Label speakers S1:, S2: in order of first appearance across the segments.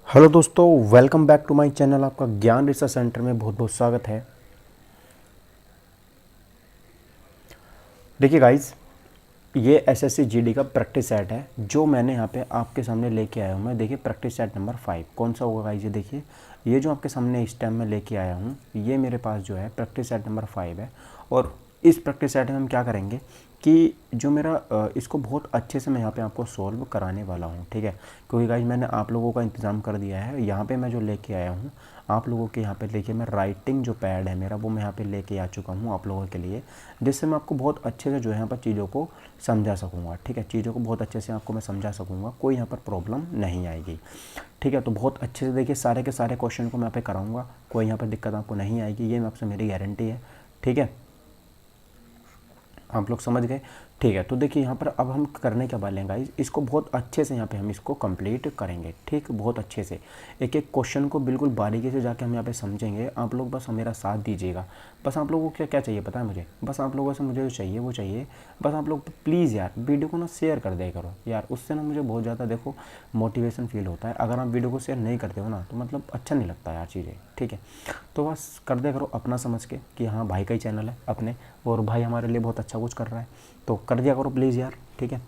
S1: Hello दोस्तों, welcome back to my channel. आपका ज्ञान रिसर्च सेंटर में बहुत बहुत स्वागत है। देखिए गाइस, ये एसएससी जीडी का प्रैक्टिस सेट है जो मैंने यहाँ पे आपके सामने लेके आया हूँ मैं। देखिए प्रैक्टिस सेट नंबर 5 कौन सा होगा गाइस? ये देखिए, ये जो आपके सामने इस टाइम में लेके आया हूँ, ये मेरे पास जो है प्रैक्टिस सेट नंबर 5 है। और इस प्रैक्टिस सेट में हम क्या करेंगे कि जो मेरा इसको बहुत अच्छे से मैं यहाँ पे आपको सॉल्व कराने वाला हूँ, ठीक है। क्योंकि गाइस मैंने आप लोगों का इंतज़ाम कर दिया है। यहाँ पे मैं जो लेके आया हूँ आप लोगों के यहाँ पे देखिए, मैं राइटिंग जो पैड है मेरा वो मैं यहाँ पे लेके आ चुका हूँ आप लोगों के लिए, जिससे मैं आपको बहुत अच्छे से जो है यहाँ पर चीज़ों को समझा सकूँगा, ठीक है। चीज़ों को बहुत अच्छे से आपको मैं समझा सकूँगा, कोई यहाँ पर प्रॉब्लम नहीं आएगी, ठीक है। तो बहुत अच्छे से देखिए, सारे के सारे क्वेश्चन को मैं यहाँ पे कराऊँगा, कोई यहाँ पर दिक्कत आपको नहीं आएगी, ये मैं आपसे मेरी गारंटी है, ठीक है। आप लोग समझ गए, ठीक है। तो देखिए यहाँ पर अब हम करने क्या वाले हैं गाइस, इसको बहुत अच्छे से यहाँ पे हम इसको कंप्लीट करेंगे, ठीक, बहुत अच्छे से। एक एक क्वेश्चन को बिल्कुल बारीकी से जाके हम यहाँ पे समझेंगे। आप लोग बस मेरा साथ दीजिएगा। बस आप लोगों को क्या क्या चाहिए पता है मुझे? बस आप लोगों से मुझे जो चाहिए वो चाहिए, बस आप लोग प्लीज़ यार वीडियो को ना शेयर कर दिया करो यार, उससे ना मुझे बहुत ज़्यादा देखो मोटिवेशन फील होता है। अगर आप वीडियो को शेयर नहीं करते हो ना तो मतलब अच्छा नहीं लगता यार चीज़ें, ठीक है। तो बस कर दिया करो अपना समझ के कि हाँ भाई का ही चैनल है अपने, और भाई हमारे लिए बहुत अच्छा कुछ कर रहा है, तो कर दिया करो प्लीज़ यार, ठीक है।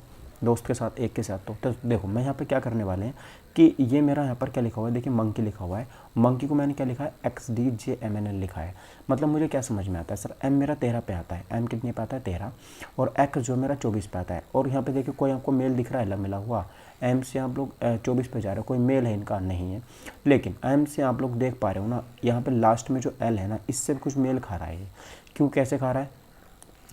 S1: दोस्त के साथ, एक के साथ। तो देखो मैं यहाँ पे क्या करने वाले हैं कि ये मेरा यहाँ पर क्या लिखा हुआ है, देखिए मंकी लिखा हुआ है। मंकी को मैंने क्या लिखा है, XDJMNL लिखा है। मतलब मुझे क्या समझ में आता है सर, एम मेरा 13 पे आता है, एम कितने पे आता है 13, और एक्स जो मेरा 24 पे आता है। और यहाँ पे देखिए कोई आपको मेल दिख रहा है मिला हुआ, एम से आप लोग 24 पे जा रहे हो, कोई मेल है इनका नहीं है। लेकिन एम से आप लोग देख पा रहे हो ना, यहाँ पे लास्ट में जो एल है ना, इससे कुछ मेल खा रहा है ये। क्यों, कैसे खा रहा है?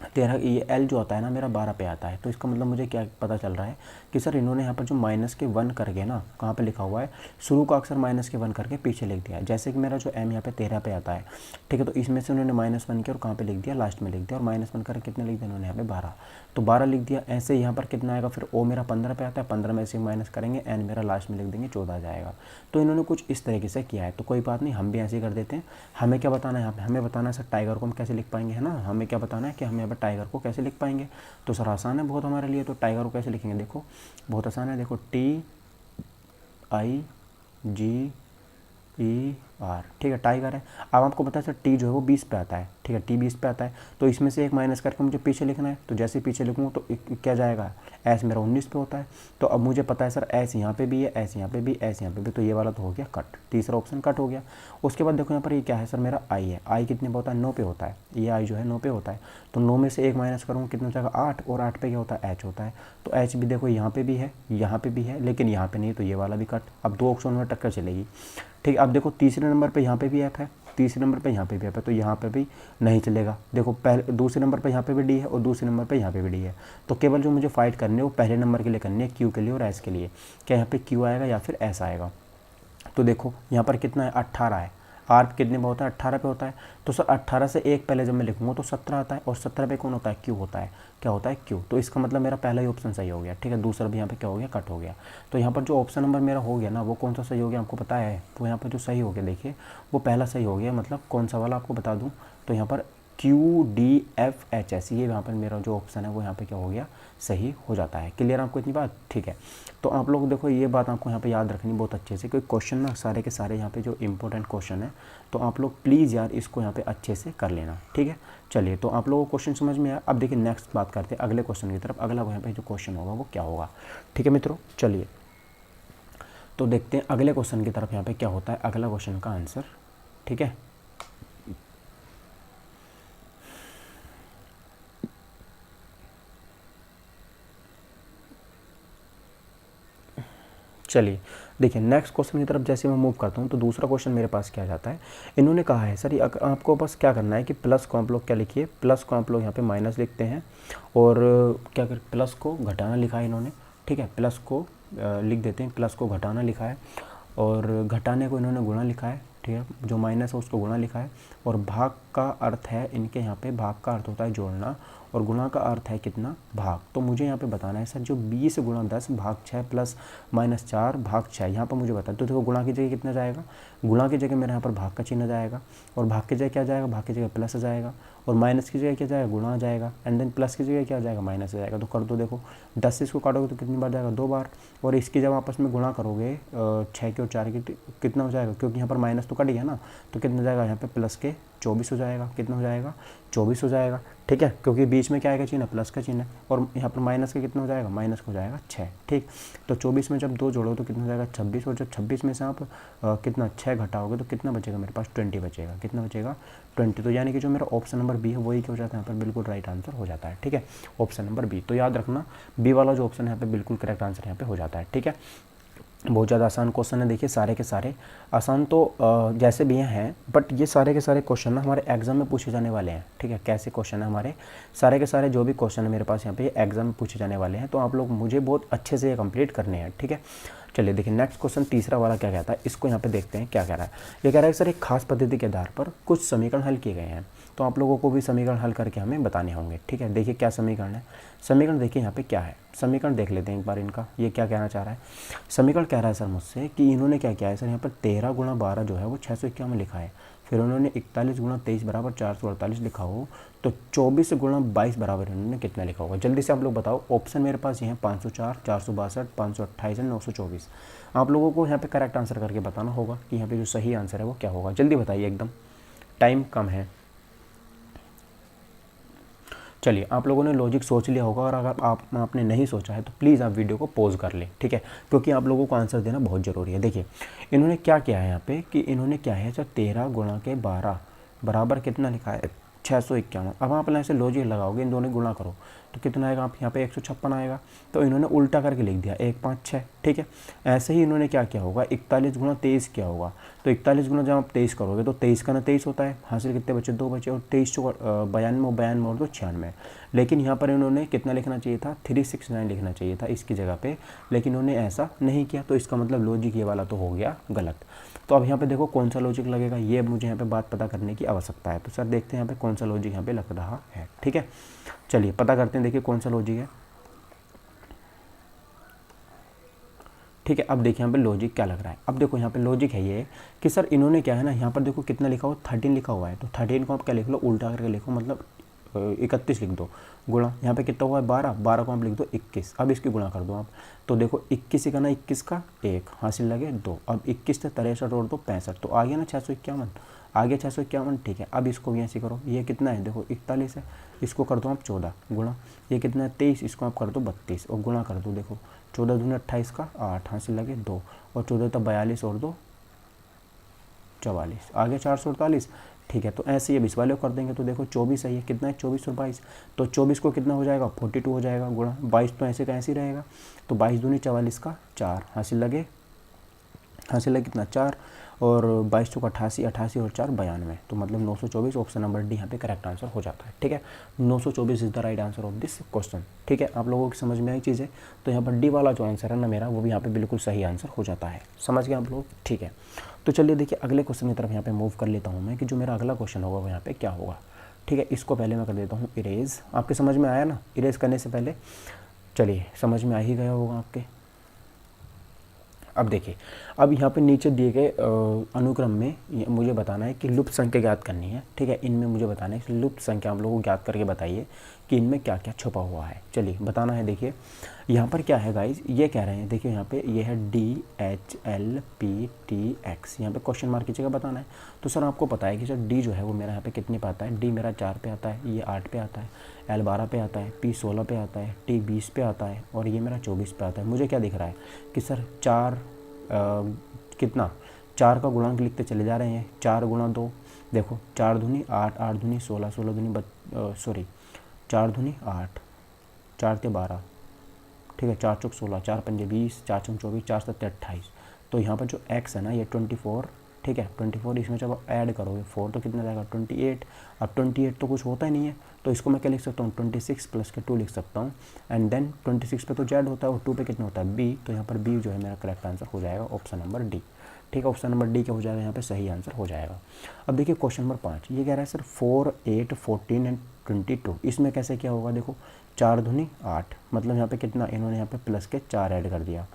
S1: 13, ये एल जो आता है ना मेरा 12 पे आता है। तो इसका मतलब मुझे क्या पता चल रहा है कि सर इन्होंने यहाँ पर जो माइनस के 1 करके ना, कहाँ पे लिखा हुआ है, शुरू का अक्षर माइनस के 1 करके पीछे लिख दिया है। जैसे कि मेरा जो एम यहाँ पे 13 पे आता है, ठीक है, तो इसमें से उन्होंने -1 किया और कहाँ पे लिख दिया, लास्ट में लिख दिया, और -1 करके कितने लिख दिया उन्होंने यहाँ पे 12, तो 12 लिख दिया। ऐसे यहाँ पर कितना आएगा फिर, ओ मेरा 15 पे आता है, 15 में से माइनस करेंगे, एन मेरा लास्ट में लिख देंगे 14 आ जाएगा। तो इन्होंने कुछ इस तरीके से किया है, तो कोई बात नहीं, हम भी ऐसे ही कर देते हैं। हमें क्या बताना है यहाँ पे, हमें बताना है सर टाइगर को हम कैसे लिख पाएंगे, है ना। हमें क्या बताना है कि हम यहाँ पर टाइगर को कैसे लिख पाएंगे, तो सर आसान है बहुत हमारे लिए। तो टाइगर को कैसे लिखेंगे, देखो बहुत आसान है, देखो TIGER, ठीक है, टाइगर है। अब आपको पता है सर टी जो है वो 20 पे आता है, ठीक है, टी 20 पे आता है, तो इसमें से एक माइनस करके मुझे पीछे लिखना है। तो जैसे पीछे लिखूँगा तो क्या जाएगा, एस मेरा 19 पे होता है। तो अब मुझे पता है सर एस यहाँ पे भी है, एस यहाँ पे भी, एस यहाँ पे भी, तो ये वाला तो हो गया कट, तीसरा ऑप्शन कट हो गया। उसके बाद देखो यहाँ पर ये क्या है सर, मेरा आई है। आई कितने पे होता है, 9 पे होता है, ये आई जो है 9 पे होता है। तो 9 में से एक माइनस करूँगा कितना हो जाएगा, 8, और 8 पे क्या होता है, एच होता है। तो एच भी देखो यहाँ पे भी है, यहाँ पे भी है, लेकिन यहाँ पे नहीं, तो ये वाला भी कट। अब दो ऑप्शन में टक्कर चलेगी, ठीक है। अब देखो तीसरे नंबर पे यहाँ पे भी ऐप है, तीसरे नंबर पे यहाँ पे भी ऐप है, तो यहाँ पे भी नहीं चलेगा। देखो पहले दूसरे नंबर पे यहाँ पे भी डी है, और दूसरे नंबर पे यहाँ पे भी डी है। तो केवल जो मुझे फाइट करनी है वो पहले नंबर के लिए करनी है, क्यू के लिए और एस के लिए। क्या यहाँ पे क्यू आएगा या फिर एस आएगा? तो देखो यहाँ पर कितना है, 18 है। आर कितने पे होता है, 18 पे होता है। तो सर 18 से एक पहले जब मैं लिखूँगा तो 17 आता है, और 17 पे कौन होता है, क्यू होता है। क्या होता है, क्यू। तो इसका मतलब मेरा पहला ही ऑप्शन सही हो गया, ठीक है। दूसरा भी यहाँ पे क्या हो गया, कट हो गया। तो यहाँ पर जो ऑप्शन नंबर मेरा हो गया ना, वो कौन सा सही हो गया आपको पता है? तो यहाँ पर जो सही हो गया देखिए, वो पहला सही हो गया। मतलब कौन सा वाला आपको बता दूँ, तो यहाँ पर QDFHS, ये यहाँ पर मेरा जो ऑप्शन है वो यहाँ पे क्या हो गया, सही हो जाता है। क्लियर आपको इतनी बात, ठीक है। तो आप लोग देखो ये बात आपको यहाँ पे याद रखनी बहुत अच्छे से, कोई क्वेश्चन ना सारे के सारे यहाँ पे जो इंपॉर्टेंट क्वेश्चन है, तो आप लोग प्लीज़ यार इसको यहाँ पे अच्छे से कर लेना, ठीक है। चलिए, तो आप लोगों को क्वेश्चन समझ में आया। अब देखिए नेक्स्ट बात करते हैं अगले क्वेश्चन की तरफ। अगला यहाँ पे जो क्वेश्चन होगा वो क्या होगा, ठीक है मित्रों। चलिए तो देखते हैं अगले क्वेश्चन की तरफ यहाँ पे क्या होता है, अगला क्वेश्चन का आंसर, ठीक है। चलिए देखिए नेक्स्ट क्वेश्चन की तरफ जैसे मैं मूव करता हूँ तो दूसरा क्वेश्चन मेरे पास क्या जाता है। इन्होंने कहा है सर आपको बस क्या करना है कि प्लस को आप लोग क्या लिखिए, प्लस को आप लोग यहाँ पे माइनस लिखते हैं, और क्या कर प्लस को घटाना लिखा है इन्होंने, ठीक है। प्लस को लिख देते हैं, प्लस को घटाना लिखा है, और घटाने को इन्होंने गुणा लिखा है, ठीक है। जो माइनस है उसको गुणा लिखा है, और भाग का अर्थ है इनके यहाँ पे, भाग का अर्थ होता है जोड़ना, और गुणा का अर्थ है कितना, भाग। तो मुझे यहाँ पे बताना है सर जो 20 गुणा 10 भाग 6 प्लस -4 भाग 6, यहाँ पर मुझे बता। तो देखो गुणा की जगह कितना जाएगा, गुणा की जगह मेरे यहाँ पर भाग का चिन्ह जाएगा, और भाग की जगह क्या जाएगा, भाग की जगह प्लस जाएगा, और माइनस की जगह क्या जाएगा, गुणा आ जाएगा, एंड देन प्लस की जगह क्या आ जाएगा, माइनस आ जाएगा। तो कर दो, देखो 10 से इसको काटोगे तो कितनी बार जाएगा, 2 बार। और इसकी जब आपस में गुणा करोगे 6 की और 4 की, कितना हो जाएगा, क्योंकि यहाँ पर माइनस तो कट गया ना, तो कितना जाएगा यहाँ पे प्लस के 24 हो जाएगा। कितना हो जाएगा, 24 हो जाएगा, ठीक है, क्योंकि बीच में क्या आएगा चिन्ह, प्लस का चिन्ह है, और यहाँ पर माइनस का कितना हो जाएगा, माइनस का हो जाएगा 6, ठीक। तो 24 में जब 2 जोड़ो तो कितना हो जाएगा, 26, और जब 26 में से आप कितना 6 घटाओगे तो कितना बचेगा, मेरे पास 20 बचेगा। कितना बचेगा, 20। तो यानी कि जो मेरा ऑप्शन नंबर बी है वही क्या हो जाता है, यहाँ पर बिल्कुल राइट आंसर हो जाता है, ठीक है, ऑप्शन नंबर बी। तो याद रखना बी वाला जो ऑप्शन है यहाँ पे बिल्कुल करेक्ट आंसर यहाँ पे हो जाता है, ठीक है। बहुत ज़्यादा आसान क्वेश्चन है, देखिए सारे के सारे आसान तो जैसे भी हैं, बट ये सारे के सारे क्वेश्चन ना हमारे एग्जाम में पूछे जाने वाले हैं, ठीक है। कैसे क्वेश्चन है हमारे सारे के सारे, जो भी क्वेश्चन है मेरे पास यहाँ पे एग्जाम में पूछे जाने वाले हैं, तो आप लोग मुझे बहुत अच्छे से ये कंप्लीट करने हैं, ठीक है। चलिए देखिए नेक्स्ट क्वेश्चन तीसरा वाला क्या कहता है, इसको यहाँ पे देखते हैं क्या कह रहा है। ये कह रहा है सर एक खास पद्धति के आधार पर कुछ समीकरण हल किए गए हैं, तो आप लोगों को भी समीकरण हल करके हमें बताने होंगे, ठीक है। देखिए क्या समीकरण है, समीकरण देखिए यहाँ पे क्या है, समीकरण देख लेते हैं एक बार इनका, ये क्या कहना चाह रहा है। समीकरण कह रहा है सर मुझसे कि इन्होंने क्या किया है सर, यहाँ पर 13 गुणा 12 जो है वो 651 लिखा है, फिर उन्होंने 41 गुणा 23 बराबर 448 लिखा हो, तो 24 गुणा 22 बराबर इन्होंने कितना लिखा होगा। जल्दी से आप लोग बताओ। ऑप्शन मेरे पास ये है 504, 462, 528 एंड 924। आप लोगों को यहाँ पे करेक्ट आंसर करके बताना होगा कि यहाँ पे जो सही आंसर है वो क्या होगा। जल्दी बताइए, एकदम टाइम कम है। चलिए आप लोगों ने लॉजिक सोच लिया होगा, और अगर आपने नहीं सोचा है तो प्लीज़ आप वीडियो को पॉज कर लें, ठीक है, क्योंकि आप लोगों को आंसर देना बहुत ज़रूरी है। देखिए इन्होंने क्या किया है यहाँ पे कि इन्होंने क्या है सर 13 गुणा के 12 बराबर कितना लिखा है, 651। अब आप ऐसे लॉजिक लगाओगे, इन दोनों गुणा करो तो कितना आएगा, आप यहाँ पे 156 आएगा। तो इन्होंने उल्टा करके लिख दिया 1 5 6, ठीक है। ऐसे ही इन्होंने क्या किया होगा, 41 गुणा 23 किया होगा, तो 41 गुणा जब आप 23 करोगे तो 23 का ना 23 होता है, हासिल कितने बचे, 2 बचे, और 23 92 92 और 2 96। लेकिन यहाँ पर इन्होंने कितना लिखना चाहिए था, 369 लिखना चाहिए था इसकी जगह पे, लेकिन उन्होंने ऐसा नहीं किया, तो इसका मतलब लॉजिक ये वाला तो हो गया गलत। तो अब यहाँ पे देखो कौन सा लॉजिक लगेगा, ये मुझे यहाँ पे बात पता करने की आवश्यकता है। तो सर देखते हैं यहाँ पे कौन सा लॉजिक यहाँ पे लग रहा है, ठीक है। चलिए पता करते हैं, देखिए कौन सा लॉजिक है, ठीक है। अब देखिए यहाँ पे लॉजिक क्या लग रहा है। अब देखो यहाँ पे लॉजिक है ये कि सर इन्होंने क्या है ना, यहाँ पर देखो कितना लिखा हुआ, 13 लिखा हुआ है, तो 13 को आप क्या लिख लो, उल्टा करके लिखो, मतलब 31 लिख दो, गुणा यहाँ पे कितना हुआ है 12, 12 को आप लिख दो 21। अब इसकी गुणा कर दो आप, तो देखो 21 का ना 21 का 1 हासिल लगे 2, अब 21 से 63 और 2 65, तो आ गया ना 651, आ गया 651, ठीक है। अब इसको भी ऐसे करो, ये कितना है देखो 41 है, इसको कर दो आप 14 गुणा, ये कितना है 23, इसको आप कर दो 32 और गुणा कर दो, देखो 14 दूनी 28 का 8 हासिल लगे 2, और 14 तब 42 और 2 44, आगे 448, ठीक है। तो ऐसे ये 20 वाले को कर देंगे, तो देखो 24 है, ये कितना है 24 और 22, तो 24 को कितना हो जाएगा 42 हो जाएगा, गुणा 22 तो ऐसे का ऐसे ही रहेगा, तो 22 दूनी 44 का 4 हासिल लगे कितना 4, और 22 चौका 88, 88 और 4 92, तो मतलब 924। ऑप्शन नंबर डी यहाँ पे करेक्ट आंसर हो जाता है, ठीक है। 924 is the right answer of this question, ठीक है। आप लोगों की समझ में आई चीज़ें, तो यहाँ पर डी वाला जो आंसर है ना मेरा, वो भी यहाँ पे बिल्कुल सही आंसर हो जाता है। समझ गए आप लोग, ठीक है। तो चलिए देखिए अगले क्वेश्चन की तरफ यहाँ पे मूव कर लेता हूँ मैं, कि जो मेरा अगला क्वेश्चन होगा वो यहाँ पे क्या होगा, ठीक है। इसको पहले मैं कर देता हूँ इरेज। आपके समझ में आया ना इरेज करने से पहले, चलिए समझ में आ ही गया होगा आपके। अब देखिए, अब यहाँ पे नीचे दिए गए अनुक्रम में मुझे बताना है कि लुप्त संख्या ज्ञात करनी है, ठीक है। इनमें मुझे बताना है कि लुप्त संख्या आप लोगों को ज्ञात करके बताइए कि इनमें क्या क्या छुपा हुआ है। चलिए बताना है। देखिए यहाँ पर क्या है गाइज, ये कह रहे हैं, देखिए यहाँ पे ये है DHLPTX, यहाँ पे क्वेश्चन मार्क की जगह बताना है। तो सर आपको पता है कि सर डी जो है वो मेरा यहाँ पे कितने पे आता है, डी मेरा 4 पे आता है, ये 8 पे आता है, L 12 पे आता है, P 16 पे आता है, T 20 पे आता है, और ये मेरा 24 पे आता है। मुझे क्या दिख रहा है कि सर 4 कितना 4 का गुणांक लिखते चले जा रहे हैं, 4 गुणा 2, देखो 4 दूनी 8, 8 दूनी 16, 16 दूनी 4 दूनी 8, 4 के 12, ठीक है, 4 चौक 16, 4 पंजे 20, 4 चौक 24, 4 सत्ते 28। तो यहाँ पर जो x है ना ये 24, ठीक है 24, इसमें जब आप ऐड करोगे 4 तो कितना जाएगा 28। अब 28 तो कुछ होता ही नहीं है, तो इसको मैं क्या लिख सकता हूँ 26 प्लस के 2 लिख सकता हूँ, एंड देन 26 पे तो z होता है और 2 पे कितना होता है b, तो यहाँ पर b जो है मेरा करेक्ट आंसर हो जाएगा ऑप्शन नंबर डी, ठीक है। ऑप्शन नंबर डी क्या हो जाएगा, यहाँ पे सही आंसर हो जाएगा। अब देखिए क्वेश्चन नंबर 5, ये कह रहा है सर 4, 8, 14 एंड 22, इसमें कैसे क्या होगा, देखो 4 दूनी 8, मतलब यहाँ पे कितना इन्होंने यहाँ पे प्लस के 4 ऐड कर दिया,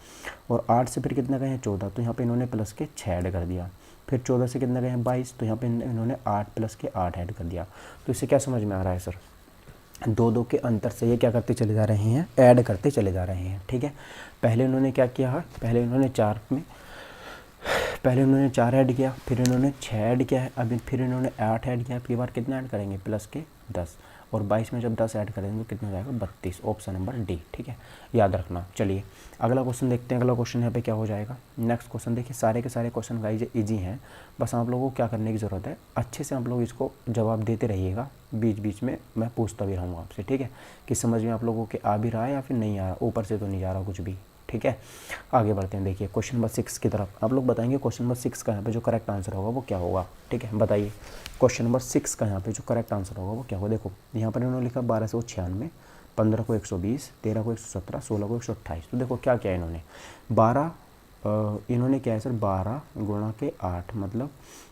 S1: और 8 से फिर कितना गए हैं 14, तो यहाँ पे इन्होंने प्लस के 6 ऐड कर दिया, फिर 14 से कितना गए हैं 22, तो यहाँ पे इन्होंने 8 प्लस के 8 ऐड कर दिया। तो इससे क्या समझ में आ रहा है सर, 2 के अंतर से ये क्या करते चले जा रहे हैं, ऐड करते चले जा रहे हैं। ठीक है, पहले इन्होंने क्या किया है, पहले इन्होंने 4 ऐड किया, फिर इन्होंने 6 ऐड किया है, अभी फिर इन्होंने 8 ऐड किया, फिर बार कितना ऐड करेंगे प्लस के 10, और 22 में जब 10 ऐड करेंगे तो कितना हो जाएगा 32, ऑप्शन नंबर डी। ठीक है, याद रखना। चलिए अगला क्वेश्चन देखते हैं। अगला क्वेश्चन यहाँ पे क्या हो जाएगा, नेक्स्ट क्वेश्चन देखिए, सारे के सारे क्वेश्चन गाइज ईजी हैं, बस आप लोगों को क्या करने की ज़रूरत है, अच्छे से आप लोग इसको जवाब देते रहिएगा, बीच बीच में मैं पूछता भी रहूँगा आपसे। ठीक है, कि समझ में आप लोगों के आ भी रहा है या फिर नहीं आ रहा, ऊपर से तो नहीं जा रहा कुछ भी। ठीक है, आगे बढ़ते हैं। देखिए क्वेश्चन नंबर 6 की तरफ, आप लोग बताएंगे क्वेश्चन नंबर 6 का यहाँ पे जो करेक्ट आंसर होगा वो क्या होगा। ठीक है, बताइए क्वेश्चन नंबर 6 का यहाँ पे जो करेक्ट आंसर होगा वो क्या होगा। देखो यहाँ पर इन्होंने लिखा 1296, 15 को 120, 13 को 117, 16 को 128। तो देखो क्या किया इन्होंने, 12 इन्होंने क्या है सर, 12 गुणा के 8, मतलब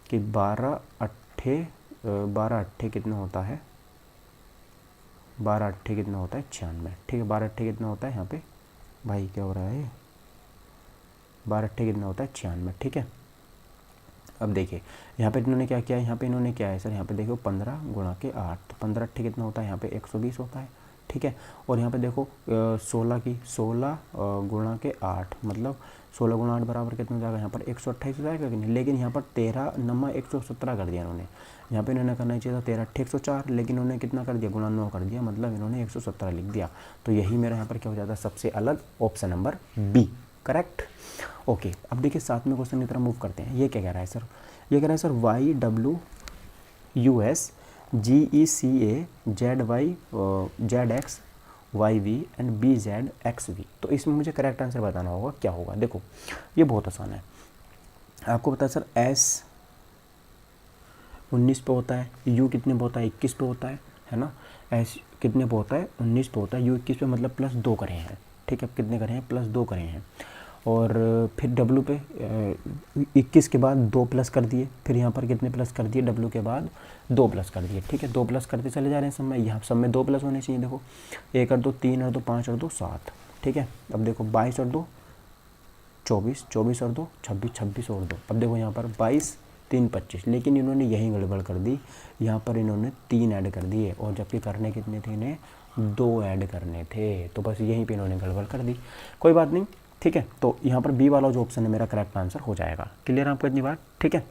S1: कि 12 अट्ठे कितना होता है, 12 अट्ठे कितना होता है 96। ठीक है, 12 अट्ठे कितना होता है यहाँ पे, भाई क्या हो रहा है, 12 अट्ठे कितना होता है 96। ठीक है, अब देखिए यहाँ पे इन्होंने क्या किया है, यहाँ पे इन्होंने क्या है सर, यहाँ पे देखो 15 गुणा के 8, तो 15 अट्ठे कितना होता है यहाँ पे 120 होता है। ठीक है, और यहाँ पे देखो 16 गुणा के 8, मतलब 16 गुणा 8 बराबर कितना हो जाएगा, यहाँ पर 128 हो जाएगा कि नहीं, लेकिन यहाँ पर 13 नमा 117 कर दिया इन्होंने, यहाँ पे इन्होंने करना चाहिए था 13 अट्ठे 104, लेकिन उन्होंने कितना कर दिया, गुणा 9 कर दिया, मतलब इन्होंने 117 लिख दिया। तो यही मेरा यहाँ पर क्या हो जाता है, सबसे अलग option number B correct. Okay, अब देखिए साथ में क्वेश्चन की तरफ मूव करते हैं। ये क्या कह रहा है सर, ये कह रहा है sir YWUS GECA ZX YV and BZXV। तो इसमें मुझे करेक्ट आंसर बताना होगा क्या होगा। देखो ये बहुत आसान है, आपको पता है सर S 19 पे होता है, U कितने पे होता है 21 पे होता है ना, S कितने पे होता है 19 पे होता है, U 21 पे, मतलब प्लस 2 करे हैं। ठीक है, कितने करे हैं, प्लस 2 करे हैं, और फिर W पे 21 के बाद 2 प्लस कर दिए, फिर यहाँ पर कितने प्लस कर दिए, W के बाद 2 प्लस कर दिए। ठीक है, 2 प्लस करते चले जा रहे हैं सब में, यहाँ सब में 2 प्लस होने चाहिए। देखो 1 और 2 3 और 2 5 और 2 7। ठीक है, अब देखो 22 और 2 24, 24 और 2 26, 26 और 2, अब देखो यहाँ पर 22 3 25, लेकिन इन्होंने यही गड़बड़ कर दी, यहाँ पर इन्होंने 3 ऐड कर दिए, और जबकि करने कितने थे इन्हें, 2 ऐड करने थे, तो बस यहीं पे इन्होंने गड़बड़ कर दी। कोई बात नहीं, ठीक है, तो यहाँ पर बी वाला जो ऑप्शन है मेरा करेक्ट आंसर हो जाएगा। क्लियर आपको इतनी बात। ठीक है,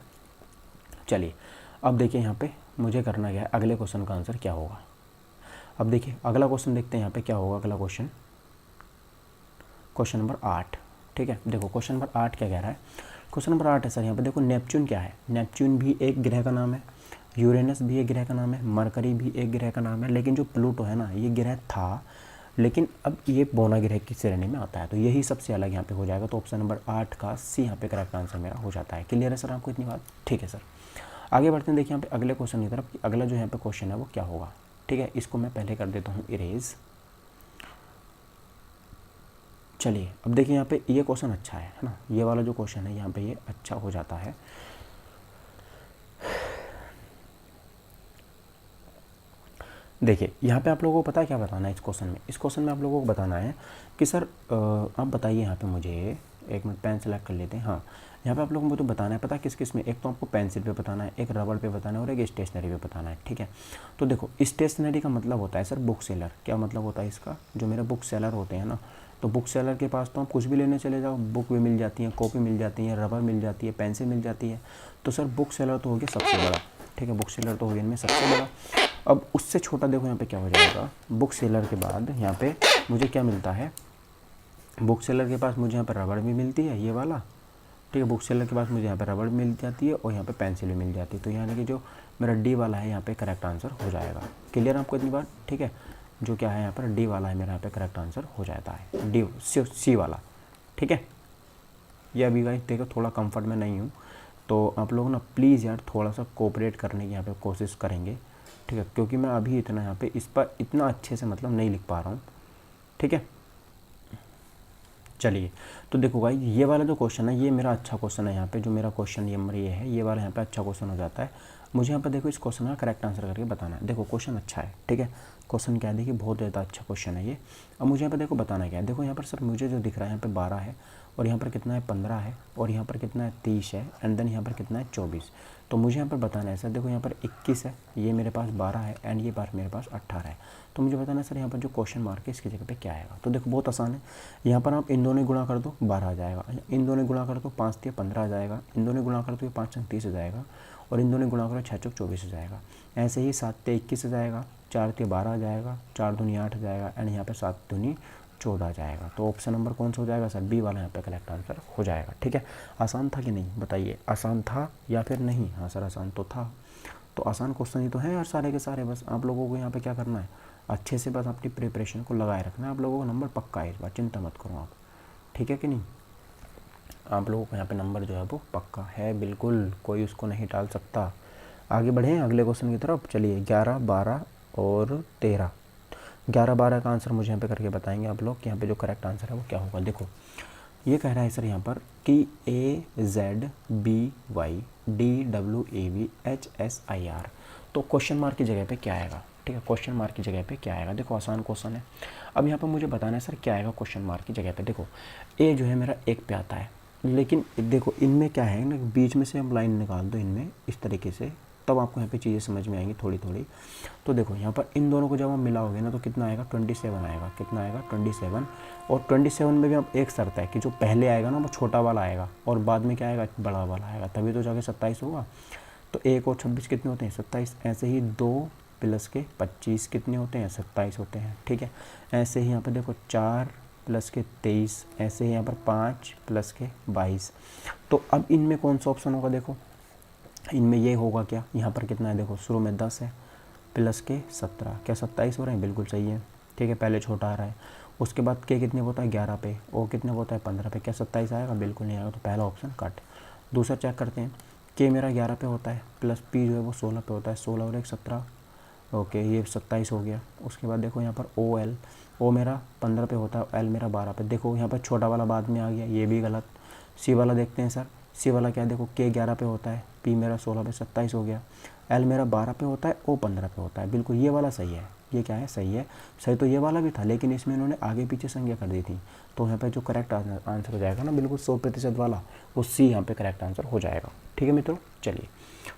S1: चलिए अब देखिए यहाँ पे मुझे करना क्या है, अगले क्वेश्चन का आंसर क्या होगा। अब देखिए अगला क्वेश्चन देखते हैं यहाँ पे क्या होगा। अगला क्वेश्चन, क्वेश्चन नंबर 8। ठीक है, देखो क्वेश्चन नंबर 8 क्या कह रहा है, क्वेश्चन नंबर 8 है सर, यहाँ पे देखो नेपच्यून क्या है, नेपच्यून भी एक ग्रह का नाम है, यूरेनस भी एक ग्रह का नाम है, मरकरी भी एक ग्रह का नाम है, लेकिन जो प्लूटो है ना, ये ग्रह था, लेकिन अब ये बौना ग्रह की श्रेणी में आता है, तो यही सबसे अलग यहाँ पे हो जाएगा। तो ऑप्शन नंबर 8 का सी यहाँ पे करेक्ट आंसर मेरा हो जाता है। क्लियर है सर आपको इतनी बात। ठीक है सर, आगे बढ़ते हैं। देखिए यहाँ पे अगले क्वेश्चन की तरफ, अगला जो यहाँ पे क्वेश्चन है वो क्या होगा। ठीक है, इसको मैं पहले कर देता हूँ इरेज। चलिए अब देखिए यहाँ पे ये क्वेश्चन अच्छा है ना, ये वाला जो क्वेश्चन है यहाँ पे ये अच्छा हो जाता है। देखिए यहाँ पे आप लोगों को पता है क्या बताना है इस क्वेश्चन में, इस क्वेश्चन में आप लोगों को बताना है कि सर आप बताइए यहाँ पे मुझे, एक मिनट पेन सेलेक्ट कर लेते हैं। हाँ, यहाँ पे आप लोगों को तो बताना है, पता किस किस में, एक तो आपको पेंसिल पे बताना है, एक रबड़ पे बताना है, और एक स्टेशनरी पे बताना है। ठीक है, तो देखो स्टेशनरी का मतलब होता है सर बुक सेलर। क्या मतलब होता है इसका, जो मेरे बुक सेलर होते हैं ना, तो बुक सेलर के पास तो आप कुछ भी लेने चले जाओ, बुक भी मिल जाती है, कॉपी मिल जाती है, रबड़ मिल जाती है, पेंसिल मिल जाती है। तो सर बुक सेलर तो हो गया सबसे बड़ा। ठीक है, बुक सेलर तो हो गया इनमें सबसे बड़ा। अब उससे छोटा देखो यहाँ पे क्या हो जाएगा, बुक सेलर के बाद यहाँ पे मुझे क्या मिलता है, बुक सेलर के पास मुझे यहाँ पर रबड़ भी मिलती है, ये वाला। ठीक है, बुक सेलर के पास मुझे यहाँ पे रबड़ मिल जाती है, और यहाँ पे पेंसिल भी मिल जाती है। तो यानी कि जो मेरा डी वाला है यहाँ पे करेक्ट आंसर हो जाएगा। क्लियर आपको इतनी बात। ठीक है, जो क्या है यहाँ पर डी वाला है मेरा यहाँ पे करेक्ट आंसर हो जाता है, डी सी वाला। ठीक है, ये अभी गाइस देखो थोड़ा कंफर्ट में नहीं हूँ, तो आप लोग ना प्लीज़ यार थोड़ा सा कोऑपरेट करने की यहाँ पे कोशिश करेंगे। ठीक है, क्योंकि मैं अभी इतना यहाँ पे इस पर इतना अच्छे से मतलब नहीं लिख पा रहा हूँ। ठीक है, चलिए तो देखो भाई ये वाला जो क्वेश्चन है ये मेरा अच्छा क्वेश्चन है। यहाँ पे जो मेरा क्वेश्चन नंबर ये है, ये वाला यहाँ पे अच्छा क्वेश्चन हो जाता है। मुझे यहाँ पे देखो इस क्वेश्चन का करेक्ट आंसर करके बताना है। देखो क्वेश्चन अच्छा है, ठीक है, क्वेश्चन क्या है, देखिए बहुत ज़्यादा अच्छा क्वेश्चन है ये। अब मुझे यहाँ पे देखो बताना क्या है, देखो यहाँ पर सर मुझे जो दिख रहा है यहाँ पे 12 है, और यहाँ पर कितना है 15 है, और यहाँ पर कितना है 30 है, एंड देन यहाँ पर कितना है 24। तो मुझे यहाँ पर बताना है सर, देखो यहाँ पर 21 है, ये मेरे पास 12 है, एंड ये बार मेरे पास 18 है। तो मुझे बताना है सर यहाँ पर जो क्वेश्चन मार्क है इसकी जगह पे क्या आएगा। तो देखो बहुत आसान है, यहाँ पर आप इन दोनों गुणा कर दो 12 आ जाएगा, इन दोनों गुणा कर दो 5 से 15 आ जाएगा, इन दोनों गुणा कर दो 5 से 30 हो जाएगा, और इन दोनों गुणा करो 6 चौक 24 हो जाएगा। ऐसे ही 7 से 21 हो जाएगा, 4 से 12 आ जाएगा, 4 दूनी 8 हो जाएगा, एंड यहाँ पर 7 दूनी 14 आ जाएगा। तो ऑप्शन नंबर कौन सा हो जाएगा सर, बी वाला यहाँ पे करेक्ट आंसर हो जाएगा। ठीक है, आसान था कि नहीं बताइए, आसान था या फिर नहीं। हाँ सर आसान तो था। तो आसान क्वेश्चन ही तो है यार सारे के सारे, बस आप लोगों को यहाँ पे क्या करना है, अच्छे से बस अपनी प्रिपरेशन को लगाए रखना है। आप लोगों को नंबर पक्का है इस बार, चिंता मत करो आप, ठीक है कि नहीं। आप लोगों को यहाँ पे नंबर जो है वो पक्का है, बिल्कुल कोई उसको नहीं टाल सकता। आगे बढ़ें अगले क्वेश्चन की तरफ, चलिए 11, 12 और 13। 11, 12 का आंसर मुझे यहाँ पे करके बताएंगे आप लोग कि यहाँ पे जो करेक्ट आंसर है वो क्या होगा। देखो ये कह रहा है सर यहाँ पर कि AZBYDWAVHSIR, तो क्वेश्चन मार्क की जगह पे क्या आएगा। ठीक है, क्वेश्चन मार्क की जगह पे क्या आएगा, देखो आसान क्वेश्चन है। अब यहाँ पर मुझे बताना है सर क्या आएगा क्वेश्चन मार्क की जगह पे। देखो ए जो है मेरा 1 पे आता है, लेकिन देखो इनमें क्या है ना, बीच में से हम लाइन निकाल दो इनमें इस तरीके से, तब आपको यहाँ पे चीज़ें समझ में आएंगी थोड़ी थोड़ी। तो देखो यहाँ पर इन दोनों को जब हम मिलाओगे ना तो कितना आएगा 27 आएगा, कितना आएगा 27। और 27 में भी अब एक शर्त है कि जो पहले आएगा ना वो छोटा वाला आएगा, और बाद में क्या आएगा बड़ा वाला आएगा, तभी तो जाके 27 होगा। तो 1 और 26 कितने होते हैं 27, ऐसे ही 2 प्लस के 25 कितने होते हैं 27 होते हैं। ठीक है, ऐसे ही यहाँ पर देखो 4 प्लस के 23, ऐसे ही यहाँ पर 5 प्लस के 22। तो अब इनमें कौन सा ऑप्शन होगा, देखो इनमें ये होगा क्या, यहाँ पर कितना है देखो शुरू में 10 है प्लस के 17, क्या 27 हो रहे हैं, बिल्कुल सही है। ठीक है, पहले छोटा आ रहा है, उसके बाद के कितने होता है 11 पे, और कितने होता है 15 पे, क्या 27 आएगा, बिल्कुल नहीं आएगा। तो पहला ऑप्शन कट। दूसरा चेक करते हैं, के मेरा 11 पे होता है, प्लस पी जो है वो 16 पे होता है, 16 और 1 17, ओके ये 27 हो गया। उसके बाद देखो यहाँ पर ओ एल, ओ मेरा 15 पे होता है, एल मेरा 12 पे, देखो यहाँ पर छोटा वाला बाद में आ गया, ये भी गलत। सी वाला देखते हैं सर, सी वाला क्या है, देखो के 11 पे होता है, पी मेरा 16 पे 27 हो गया, एल मेरा 12 पे होता है, ओ 15 पे होता है, बिल्कुल ये वाला सही है। ये क्या है, सही है, सही तो ये वाला भी था, लेकिन इसमें इन्होंने आगे पीछे संख्या कर दी थी। तो यहाँ पे जो करेक्ट आंसर हो जाएगा ना बिल्कुल 100% वाला, वो सी यहाँ पे करेक्ट आंसर हो जाएगा। ठीक है मित्रों, चलिए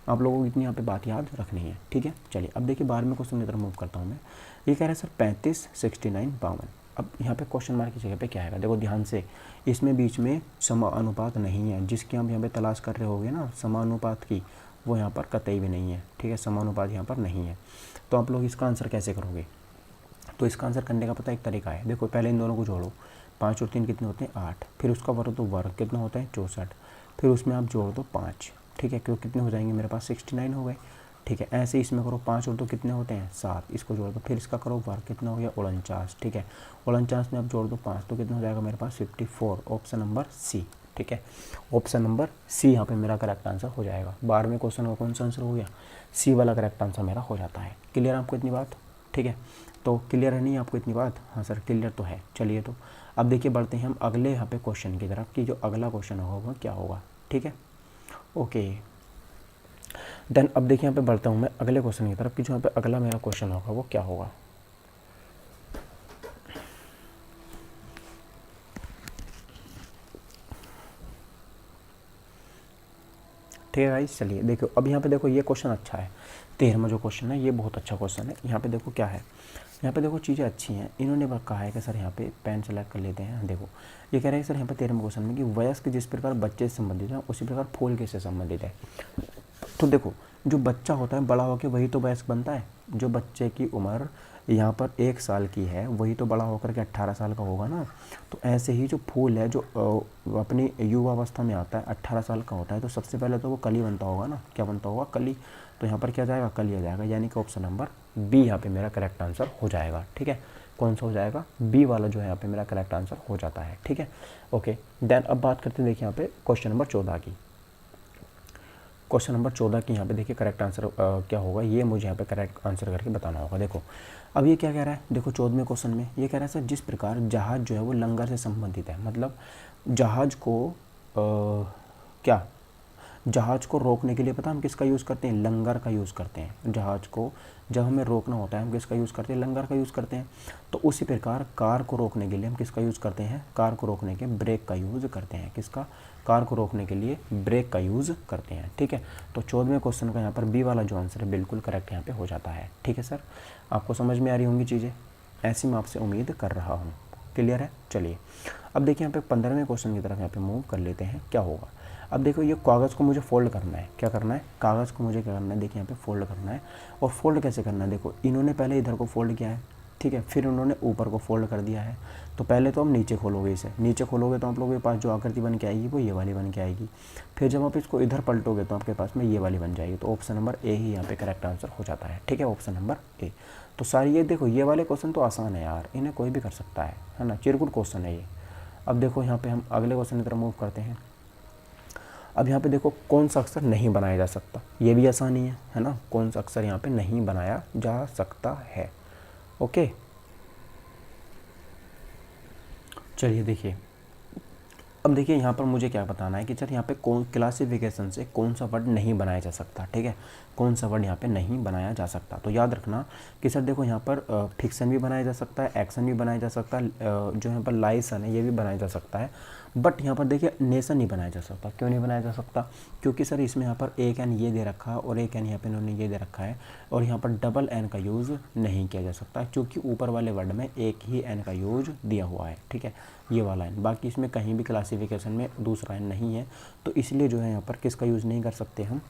S1: आप लोगों को इतनी यहाँ पे बात याद रखनी है। ठीक है, चलिए अब देखिए 12वें क्वेश्चन की तरफ मूव करता हूँ मैं। ये कह रहा है सर 35, 69, 52। अब यहाँ पे क्वेश्चन मार्क की जगह पे क्या आएगा, देखो ध्यान से, इसमें बीच में समानुपात नहीं है, जिसकी हम यहाँ पे तलाश कर रहे होंगे ना समानुपात की, वो यहाँ पर कतई भी नहीं है। ठीक है, समानुपात यहाँ पर नहीं है। तो आप लोग इसका आंसर कैसे करोगे, तो इसका आंसर करने का पता एक तरीका है, देखो पहले इन दोनों को जोड़ो, 5 और 3 कितने होते हैं 8, फिर उसका वर्ग तो वर्ग कितना होता है 64, फिर उसमें आप जोड़ दो 5। ठीक है, क्यों कितने हो जाएंगे मेरे पास 69 हो गए। ठीक है, ऐसे इसमें करो 5 और 2 कितने होते हैं 7, इसको जोड़ दो, फिर इसका करो वर्ग कितना हो गया 49। ठीक है, 49 में आप जोड़ दो 5 तो कितना हो जाएगा मेरे पास 54, ऑप्शन नंबर सी। ठीक है, ऑप्शन नंबर सी यहाँ पे मेरा करेक्ट आंसर हो जाएगा। 12वें क्वेश्चन का कौन सा आंसर हो गया, सी वाला करेक्ट आंसर मेरा हो जाता है। क्लियर आपको इतनी बात, ठीक है, तो क्लियर है नहीं आपको इतनी बात, हाँ सर क्लियर तो है। चलिए तो अब देखिए बढ़ते हैं हम अगले यहाँ पे क्वेश्चन की तरफ कि जो अगला क्वेश्चन होगा वो क्या होगा। ठीक है, ओके देन अब देखिए यहाँ पे बढ़ता हूँ मैं अगले क्वेश्चन की तरफ कि जो यहाँ पे अगला मेरा क्वेश्चन होगा वो क्या होगा। ठीक है गाइस, चलिए देखो अब यहाँ पे देखो ये क्वेश्चन अच्छा है, 13वां जो क्वेश्चन है ये बहुत अच्छा क्वेश्चन है। यहाँ पे देखो क्या है, यहाँ पे देखो चीज़ें अच्छी हैं, इन्होंने कहा है कि सर यहाँ पे पेन सेलेक्ट कर लेते हैं। देखो ये कह रहे हैं सर यहाँ पे 13वें क्वेश्चन में कि वयस्क जिस प्रकार बच्चे से संबंधित है उसी प्रकार फूल किससे संबंधित है। तो देखो जो बच्चा होता है बड़ा होकर वही तो वयस्क बनता है, जो बच्चे की उम्र यहाँ पर 1 साल की है वही तो बड़ा होकर के 18 साल का होगा ना। तो ऐसे ही जो फूल है जो अपनी युवावस्था में आता है 18 साल का होता है, तो सबसे पहले तो वो कली बनता होगा ना, क्या बनता होगा कली। तो यहाँ पर क्या जाएगा कली आ जाएगा, यानी कि ऑप्शन नंबर बी यहाँ पे मेरा करेक्ट आंसर हो जाएगा। ठीक है, कौन सा हो जाएगा, बी वाला जो है यहाँ पे मेरा करेक्ट आंसर हो जाता है। ठीक है, ओके देन अब बात करते हैं देखिए यहाँ पे क्वेश्चन नंबर 14 की। क्वेश्चन नंबर 14 की यहाँ पे देखिए करेक्ट आंसर क्या होगा, ये मुझे यहाँ पे करेक्ट आंसर करके बताना होगा। देखो अब ये क्या कह रहा है, देखो 14वें क्वेश्चन में ये कह रहा है सर जिस प्रकार जहाज जो है वो लंगर से संबंधित है, मतलब जहाज को क्या जहाज़ को रोकने के लिए पता हम किसका यूज़ करते हैं, लंगर का यूज़ करते हैं। जहाज़ को जब हमें रोकना होता है हम किसका यूज़ करते हैं, लंगर का यूज़ करते हैं। तो उसी प्रकार कार को रोकने के लिए हम किसका यूज़ करते हैं, कार को रोकने के ब्रेक का यूज़ करते हैं। किसका, कार को रोकने के लिए ब्रेक का यूज़ करते हैं। ठीक है, तो 14वें क्वेश्चन का यहाँ पर बी वाला जो आंसर है बिल्कुल करेक्ट यहाँ पे हो जाता है। ठीक है सर, आपको समझ में आ रही होंगी चीज़ें, ऐसी मैं आपसे उम्मीद कर रहा हूँ। क्लियर है। चलिए अब देखिए यहाँ पे 15वें क्वेश्चन की तरफ यहाँ पे मूव कर लेते हैं, क्या होगा। अब देखो ये कागज़ को मुझे फोल्ड करना है, क्या करना है, कागज़ को मुझे क्या करना है, देखिए यहाँ पे फोल्ड करना है। और फोल्ड कैसे करना है, देखो इन्होंने पहले इधर को फोल्ड किया है, ठीक है, फिर उन्होंने ऊपर को फोल्ड कर दिया है। तो पहले तो हम नीचे खोलोगे, इसे नीचे खोलोगे तो आप लोगों के पास जो आकृति बन के आएगी वो ये वाली बन के आएगी। फिर जब आप इसको इधर पलटोगे तो आपके पास में ये वाली बन जाएगी। तो ऑप्शन नंबर ए ही यहाँ पे करेक्ट आंसर हो जाता है। ठीक है, ऑप्शन नंबर ए। तो सारी ये देखो ये वाले क्वेश्चन तो आसान है यार, इन्हें कोई भी कर सकता है ना, चिरकुट क्वेश्चन है ये। अब देखो यहाँ पे हम अगले क्वेश्चन की तरफ मूव करते हैं। अब यहाँ पे देखो कौन सा अक्षर नहीं बनाया जा सकता, ये भी आसानी है ना, कौन सा अक्षर यहाँ पे नहीं बनाया जा सकता है। ओके, चलिए देखिए, अब देखिए यहाँ पर मुझे क्या बताना है कि सर यहाँ पे कौन क्लासिफिकेशन से कौन सा वर्ड नहीं बनाया जा सकता। ठीक है, कौन सा वर्ड यहाँ पे नहीं बनाया जा सकता। तो याद रखना कि सर देखो यहाँ पर फिक्शन भी बनाया जा सकता है, एक्शन भी बनाया जा सकता है, जो यहाँ पर लाइसन है ये भी बनाया जा सकता है। बट यहाँ पर देखिए नेशन नहीं बनाया जा सकता। क्यों नहीं बनाया जा सकता, क्योंकि सर इसमें यहाँ पर एक एन ये दे रखा है और एक एन यहाँ पे इन्होंने ये दे रखा है, और यहाँ पर डबल एन का यूज़ नहीं किया जा सकता, क्योंकि ऊपर वाले वर्ड में एक ही एन का यूज दिया हुआ है। ठीक है, ये वाला एन, बाकी इसमें कहीं भी क्लासिफिकेशन में दूसरा एन नहीं है। तो इसलिए जो है यहाँ पर किसका यूज़ नहीं कर सकते हम,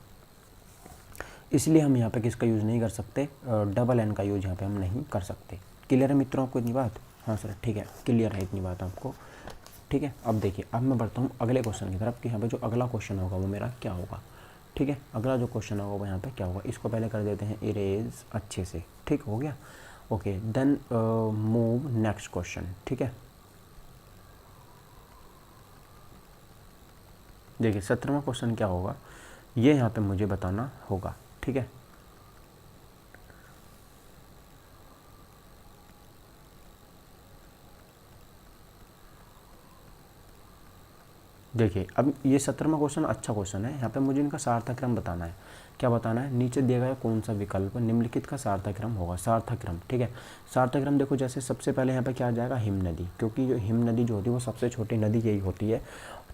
S1: इसलिए हम यहाँ पे किसका यूज़ नहीं कर सकते, डबल एन का यूज़ यहाँ पे हम नहीं कर सकते। क्लियर है मित्रों आपको इतनी बात, हाँ सर ठीक है, क्लियर है इतनी बात आपको। ठीक है, अब देखिए अब मैं बढ़ता हूँ अगले क्वेश्चन की तरफ कि यहाँ पे जो अगला क्वेश्चन होगा वो मेरा क्या होगा। ठीक है, अगला जो क्वेश्चन होगा वो यहाँ पे क्या होगा, इसको पहले कर देते हैं इरेज अच्छे से। ठीक हो गया, okay, then move next question. ठीक है, देखिए 17वां क्वेश्चन क्या होगा ये यहाँ पे मुझे बताना होगा। ठीक है, देखिए अब ये 17वां क्वेश्चन अच्छा क्वेश्चन है। यहाँ पे मुझे इनका सार्थक क्रम बताना है। क्या बताना है, नीचे दिया गया कौन सा विकल्प निम्नलिखित का सार्थक क्रम होगा। सार्थक क्रम, ठीक है, सार्थक क्रम देखो जैसे सबसे पहले यहाँ पे क्या आ जाएगा, हिम नदी, क्योंकि जो हिम नदी जो होती है वो सबसे छोटी नदी यही होती है।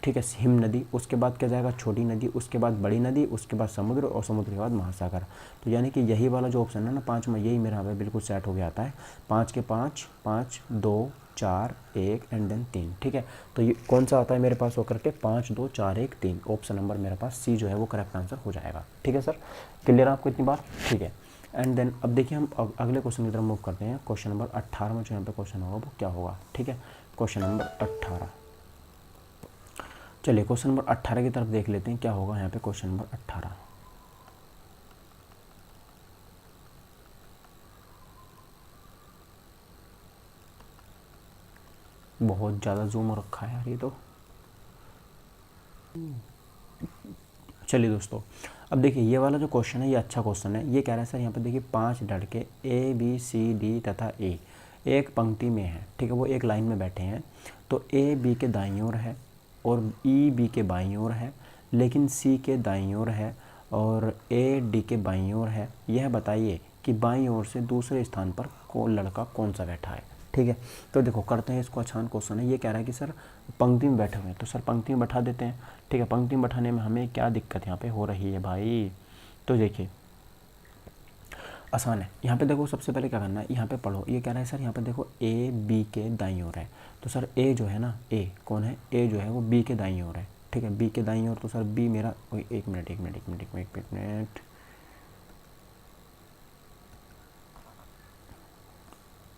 S1: ठीक है, हिम नदी, उसके बाद क्या जाएगा छोटी नदी, उसके बाद बड़ी नदी, उसके बाद समुद्र, और समुद्र के बाद महासागर। तो यानी कि यही वाला जो ऑप्शन है ना 5 में, यही मेरा यहाँ पे बिल्कुल सेट हो गया आता है। 5 के 5, 5 2 4 1 एंड देन 3। ठीक है, तो ये कौन सा आता है मेरे पास होकर के 5 2 4 1 3। ऑप्शन नंबर मेरे पास सी जो है वो करेक्ट आंसर हो जाएगा। ठीक है सर, क्लियर आपको इतनी बात। ठीक है, एंड देन अब देखिए हम अगले क्वेश्चन की तरफ मूव करते हैं। क्वेश्चन नंबर 18 में जो यहाँ पे क्वेश्चन होगा वो क्या होगा। ठीक है, क्वेश्चन नंबर 18, चलिए क्वेश्चन नंबर 18 की तरफ देख लेते हैं क्या होगा यहाँ पे। क्वेश्चन नंबर 18, बहुत ज़्यादा जूम रखा है यार ये तो। चलिए दोस्तों, अब देखिए ये वाला जो क्वेश्चन है ये अच्छा क्वेश्चन है। ये कह रहा है सर यहाँ पे देखिए 5 लड़के ए बी सी डी तथा ए एक पंक्ति में है। ठीक है, वो एक लाइन में बैठे हैं। तो ए बी के दाईं ओर है और ई बी के बाईं ओर है, लेकिन सी के दाईं ओर है और ए डी के बाईं ओर है। यह बताइए कि बाईं ओर से दूसरे स्थान पर लड़का कौन सा बैठा है। ठीक है, तो देखो करते हैं इसको, आसान क्वेश्चन है। ये कह रहा है कि सर पंक्ति में बैठे हुए हैं, तो सर पंक्ति में बैठा देते हैं। ठीक है, पंक्ति में बैठाने में हमें क्या दिक्कत यहाँ पे हो रही है भाई। तो देखिए आसान है, यहाँ पे देखो सबसे पहले क्या करना है, यहाँ पे पढ़ो। ये कह रहा है सर यहाँ पे देखो ए बी के दाईं ओर है, तो सर ए जो है ना, ए कौन है, ए जो है वो बी के दाईं ओर है। ठीक है, बी के दाईं ओर, तो सर बी मेरा, एक मिनट,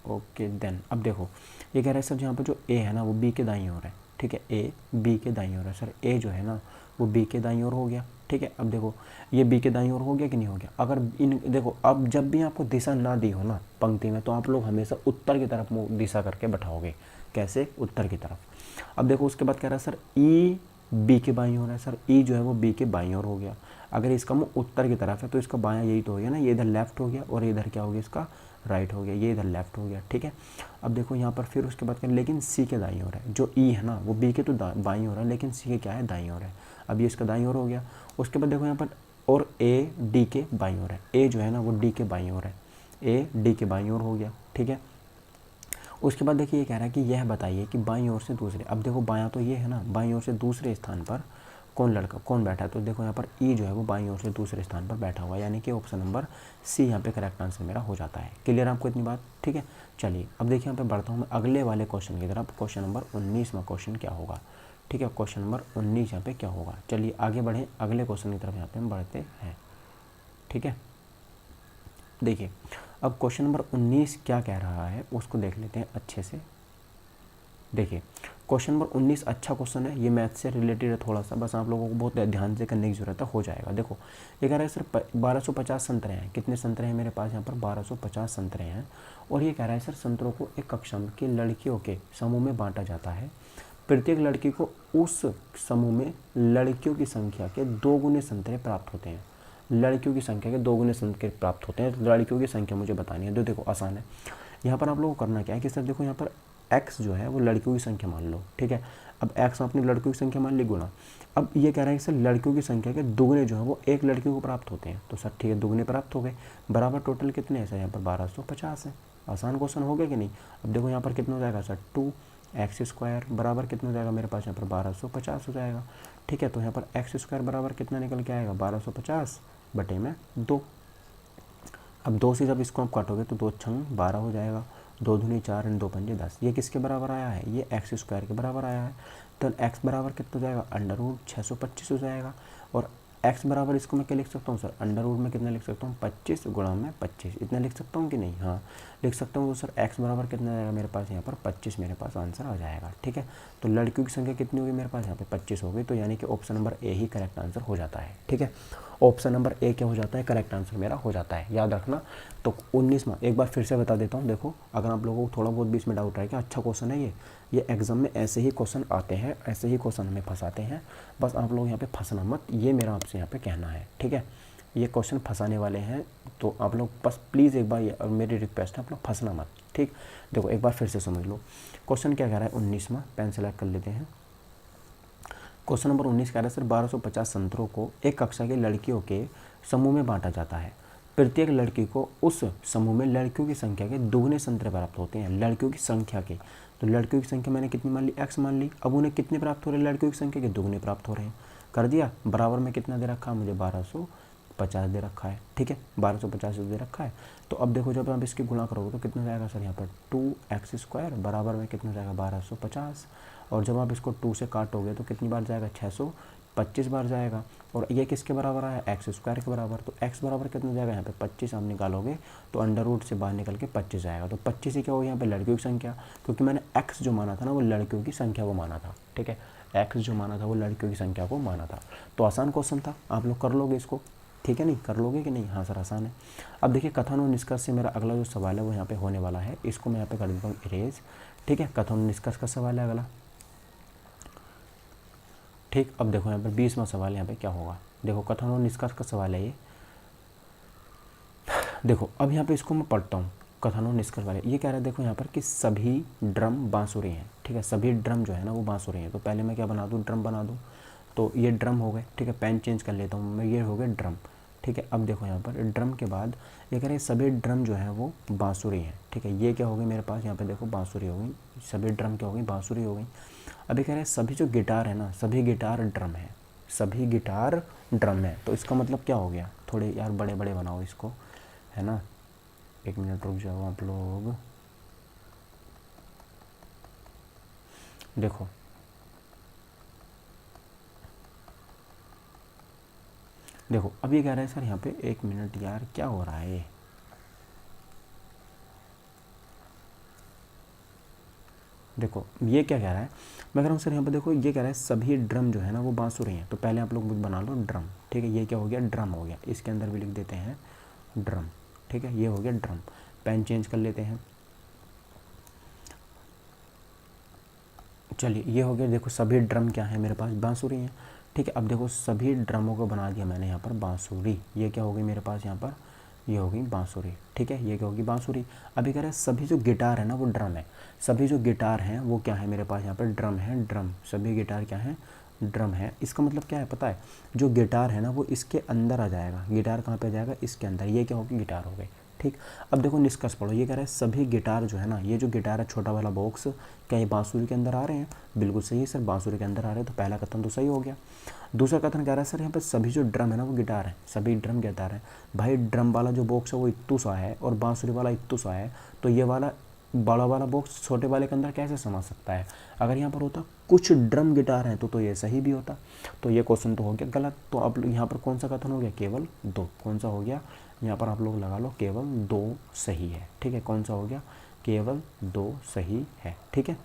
S1: ओके देन अब देखो ये कह रहा है सर यहाँ पर जो ए है ना वो बी के दाईं ओर है। ठीक है, ए बी के दाईं ओर है। सर ए जो है ना वो बी के दाईं ओर हो गया। ठीक है, अब देखो ये बी के दाईं ओर हो गया कि नहीं हो गया। अगर इन देखो अब जब भी आपको दिशा ना दी हो ना पंक्ति में, तो आप लोग हमेशा उत्तर की तरफ दिशा करके बैठाओगे। कैसे, उत्तर की तरफ। अब देखो उसके बाद कह रहा है सर ई बी के बाईं ओर है। सर ई जो है वो बी के बाईं ओर हो गया। अगर इसका मुँह उत्तर की तरफ है तो इसका बायां यही तो हो गया ना, ये इधर लेफ्ट हो गया और इधर क्या हो गया इसका राइट हो गया, ये इधर लेफ्ट हो गया, ठीक है। अब देखो यहाँ पर फिर उसके बाद क्या, लेकिन सी के दाईं ओर है, जो ई है ना वो बी के तो बाईं ओर है, लेकिन सी के क्या है, दाईं ओर है। अब ये इसका दाईं ओर हो गया। उसके बाद देखो यहाँ पर और ए डी के बाईं ओर है, ए जो है ना वो डी के बाईं ओर है, ए डी के बाईं ओर हो गया, ठीक है। उसके बाद देखिए ये कह रहा है कि यह बताइए कि बाईं ओर से दूसरे, अब देखो बायां तो ये है ना, बाईं ओर से दूसरे स्थान पर कौन बैठा है, तो देखो यहाँ पर ई जो है वो बाईं ओर से दूसरे स्थान पर बैठा हुआ है, यानी कि ऑप्शन नंबर सी यहाँ पे करेक्ट आंसर मेरा हो जाता है। क्लियर आपको इतनी बात, ठीक है। चलिए अब देखिए यहाँ पे बढ़ता हूँ मैं अगले वाले क्वेश्चन की तरफ। क्वेश्चन नंबर 19वां क्वेश्चन क्या होगा, ठीक है। क्वेश्चन नंबर 19 यहाँ पे क्या होगा, चलिए आगे बढ़ें अगले क्वेश्चन की तरफ यहाँ पे हम बढ़ते हैं, ठीक है। देखिए अब क्वेश्चन नंबर 19 क्या कह रहा है उसको देख लेते हैं अच्छे से। देखिए क्वेश्चन नंबर 19 अच्छा क्वेश्चन है, ये मैथ से रिलेटेड है थोड़ा सा, बस आप लोगों को बहुत ध्यान से करने की जरूरत है, हो जाएगा। देखो ये कह रहा है सर 1250 संतरे हैं, कितने संतरे हैं मेरे पास यहाँ पर, 1250 संतरे हैं। और ये कह रहा है सर संतरों को एक कक्षा की लड़कियों के समूह में बांटा जाता है, प्रत्येक लड़की को उस समूह में लड़कियों की संख्या के 2 गुने संतरे प्राप्त होते हैं, लड़कियों की संख्या के 2 गुने संतरे प्राप्त होते हैं। तो लड़कियों की संख्या मुझे बतानी है। तो देखो आसान है, यहाँ पर आप लोगों को करना क्या है कि सर देखो यहाँ पर x जो है वो लड़कियों की संख्या मान लो, ठीक है। अब x अपनी लड़कियों की संख्या मान ली गुणा, अब ये कह रहा है कि सर लड़कियों की संख्या के दुगने जो है वो एक लड़की को प्राप्त होते हैं, तो सर ठीक है दुगने प्राप्त हो गए, बराबर टोटल कितने हैं सर, यहाँ पर 1250 है। आसान क्वेश्चन हो गया कि नहीं। अब देखो यहाँ पर कितना हो जाएगा सर 2x² बराबर कितना हो जाएगा मेरे पास यहाँ पर 1250 हो जाएगा, ठीक है। तो यहाँ पर x² बराबर कितना निकल के आएगा 1250 बटे में 2। अब 2 से जब इसको आप काटोगे तो 2 छंग 12 हो जाएगा, 2 दूनी 4 और 2 पंजे 10। ये किसके बराबर आया है, ये x² के बराबर आया है। तो x बराबर कितना हो जाएगा, √625 हो जाएगा। और x बराबर इसको मैं क्या लिख सकता हूँ सर, अंडर रूट में कितना लिख सकता हूँ 25 गुणा में 25, इतना लिख सकता हूँ कि नहीं, हाँ लिख सकता हूँ। तो सर x बराबर कितना आएगा मेरे पास यहाँ पर 25 मेरे पास आंसर आ जाएगा, ठीक है। तो लड़कियों की संख्या कितनी होगी मेरे पास यहाँ पे 25 हो गई, तो यानी कि option number A he correct answer हो जाता है, ठीक है। ऑप्शन नंबर ए क्या हो जाता है, करेक्ट आंसर मेरा हो जाता है, याद रखना। तो 19वां एक बार फिर से बता देता हूँ। देखो अगर आप लोगों को थोड़ा बहुत बीच में डाउट रहे कि अच्छा क्वेश्चन है ये एग्जाम में ऐसे ही क्वेश्चन आते हैं, ऐसे ही क्वेश्चन हमें फंसाते हैं, बस आप लोग यहाँ पे फंसना मत, ये मेरा आपसे यहाँ पे कहना है, ठीक है। ये क्वेश्चन फंसाने वाले हैं, तो आप लोग बस प्लीज़ एक बार, और मेरी रिक्वेस्ट है आप लोग फंसना मत, ठीक। देखो एक बार फिर से समझ लो क्वेश्चन क्या कह रहा है 19वां, पेन सेलेक्ट कर लेते हैं। क्वेश्चन नंबर 19 कह रहा है सर 1250 संतरों को एक कक्षा की लड़कियों के समूह में बांटा जाता है, प्रत्येक लड़की को उस समूह में लड़कियों की संख्या के दुगने संतरे प्राप्त होते हैं, लड़कियों की संख्या के। तो लड़कियों की संख्या मैंने कितनी मान ली, x मान ली। अब उन्हें कितने प्राप्त हो रहे हैं, लड़कियों की संख्या के दुगने प्राप्त हो रहे हैं, कर दिया। बराबर में कितना दे रखा है मुझे, 1250 दे रखा है, ठीक है, 1250 दे रखा है। तो अब देखो जब आप इसकी गुणा करोगे तो कितना जाएगा सर यहाँ पर 2x² बराबर में कितना जाएगा 1250, और जब आप इसको 2 से काटोगे तो कितनी बार जाएगा 625 बार जाएगा। और ये किसके बराबर आया, x² के बराबर। तो x बराबर कितना जाएगा यहाँ पे 25 आप निकालोगे तो अंडर रूट से बाहर निकल के 25 आएगा। तो 25 ही क्या होगी यहाँ पे लड़कियों की संख्या, क्योंकि मैंने x जो माना था ना वो लड़कियों की संख्या को माना था, ठीक है। x जो माना था वो लड़कियों की संख्या को माना था। तो आसान क्वेश्चन था, आप लोग कर लोगे इसको, ठीक है, नहीं कर लोगे कि नहीं, हाँ सर आसान है। अब देखिए कथन और निष्कर्ष से मेरा अगला जो सवाल है वो यहाँ पे होने वाला है, इसको मैं यहाँ पे कर देता हूँ इरेज, ठीक है। कथन और निष्कर्ष का सवाल है अगला, ठीक। अब देखो यहाँ पर 20वां सवाल यहाँ पे क्या होगा, देखो कथन और निष्कर्ष का सवाल है ये। देखो अब यहाँ पे इसको मैं पढ़ता हूँ, कथन और निष्कर्ष वाले। ये कह रहा है देखो यहाँ पर कि सभी ड्रम बांसुरी हैं, ठीक है, सभी ड्रम जो है ना वो बांसुरी हैं। तो पहले मैं क्या बना दूँ, ड्रम बना दूँ। तो ये ड्रम हो गए, ठीक है, पेन चेंज कर लेता हूँ मैं, ये हो गए ड्रम, ठीक है। अब देखो यहाँ पर ड्रम के बाद ये कह रहे हैं सभी ड्रम जो है वो बांसुरी हैं, ठीक है। ये क्या हो गई मेरे पास यहाँ पे देखो बांसुरी हो गई, सभी ड्रम क्या हो गई, बांसुरी हो गई। अभी कह रहे हैं सभी जो गिटार है ना, सभी गिटार ड्रम है, सभी गिटार ड्रम है। तो इसका मतलब क्या हो गया, थोड़े यार बड़े बड़े बनाओ इसको, है ना, एक मिनट रुक जाओ आप लोग। देखो देखो अब ये कह रहा है सर यहाँ पे, एक मिनट यार क्या हो रहा है, देखो ये क्या कह रहा है, मैं कह रहा हूँ सर यहाँ पे देखो ये कह रहा है सभी ड्रम जो है ना वो बांसुरी हैं। तो पहले आप लोग बना लो ड्रम, ठीक है, ये क्या हो गया ड्रम हो गया, इसके अंदर भी लिख देते हैं ड्रम, ठीक है, ये हो गया ड्रम। पेन चेंज कर लेते हैं, चलिए ये हो गया। देखो सभी ड्रम क्या है मेरे पास, बांसुरी हैं, ठीक है। अब देखो सभी ड्रमों को बना दिया मैंने यहाँ पर बांसुरी, ये क्या हो गई मेरे पास यहाँ पर, ये होगी बांसुरी, ठीक है, ये क्या होगी बांसुरी। अभी कह रहे हैं सभी जो गिटार है ना वो ड्रम है, सभी जो गिटार हैं वो क्या है मेरे पास यहाँ पर ड्रम है, ड्रम, सभी गिटार क्या है ड्रम है। इसका मतलब क्या है पता है, जो गिटार है ना वो इसके अंदर आ जाएगा, गिटार कहाँ पे आ जाएगा इसके अंदर, ये क्या होगी गिटार हो गई, ठीक। अब देखो निष्कर्ष पढ़ो, ये कह रहा है सभी गिटार जो है ना, ये जो गिटार है छोटा वाला बॉक्स, क्या ये बांसुरी के अंदर आ रहे हैं, बिल्कुल सही है सर, बांसुरी के अंदर आ रहे हैं, तो पहला कथन तो सही हो गया। दूसरा कथन कह रहा है सर यहाँ पे सभी जो ड्रम है ना वो गिटार है, सभी ड्रम गिटार है। भाई ड्रम वाला जो बॉक्स है वो इत्तू सा है और बांसुरी वाला इत्तू सा है, तो ये वाला बड़ा वाला बॉक्स छोटे वाले के अंदर कैसे समा सकता है। अगर यहाँ पर होता कुछ ड्रम गिटार हैं तो ये सही भी होता, तो ये क्वेश्चन तो हो गया गलत। तो अब यहाँ पर कौन सा कथन हो गया, केवल दो, कौन सा हो गया यहाँ पर आप लोग लगा लो, केवल दो सही है, ठीक है, कौन सा हो गया, केवल दो सही है, ठीक है।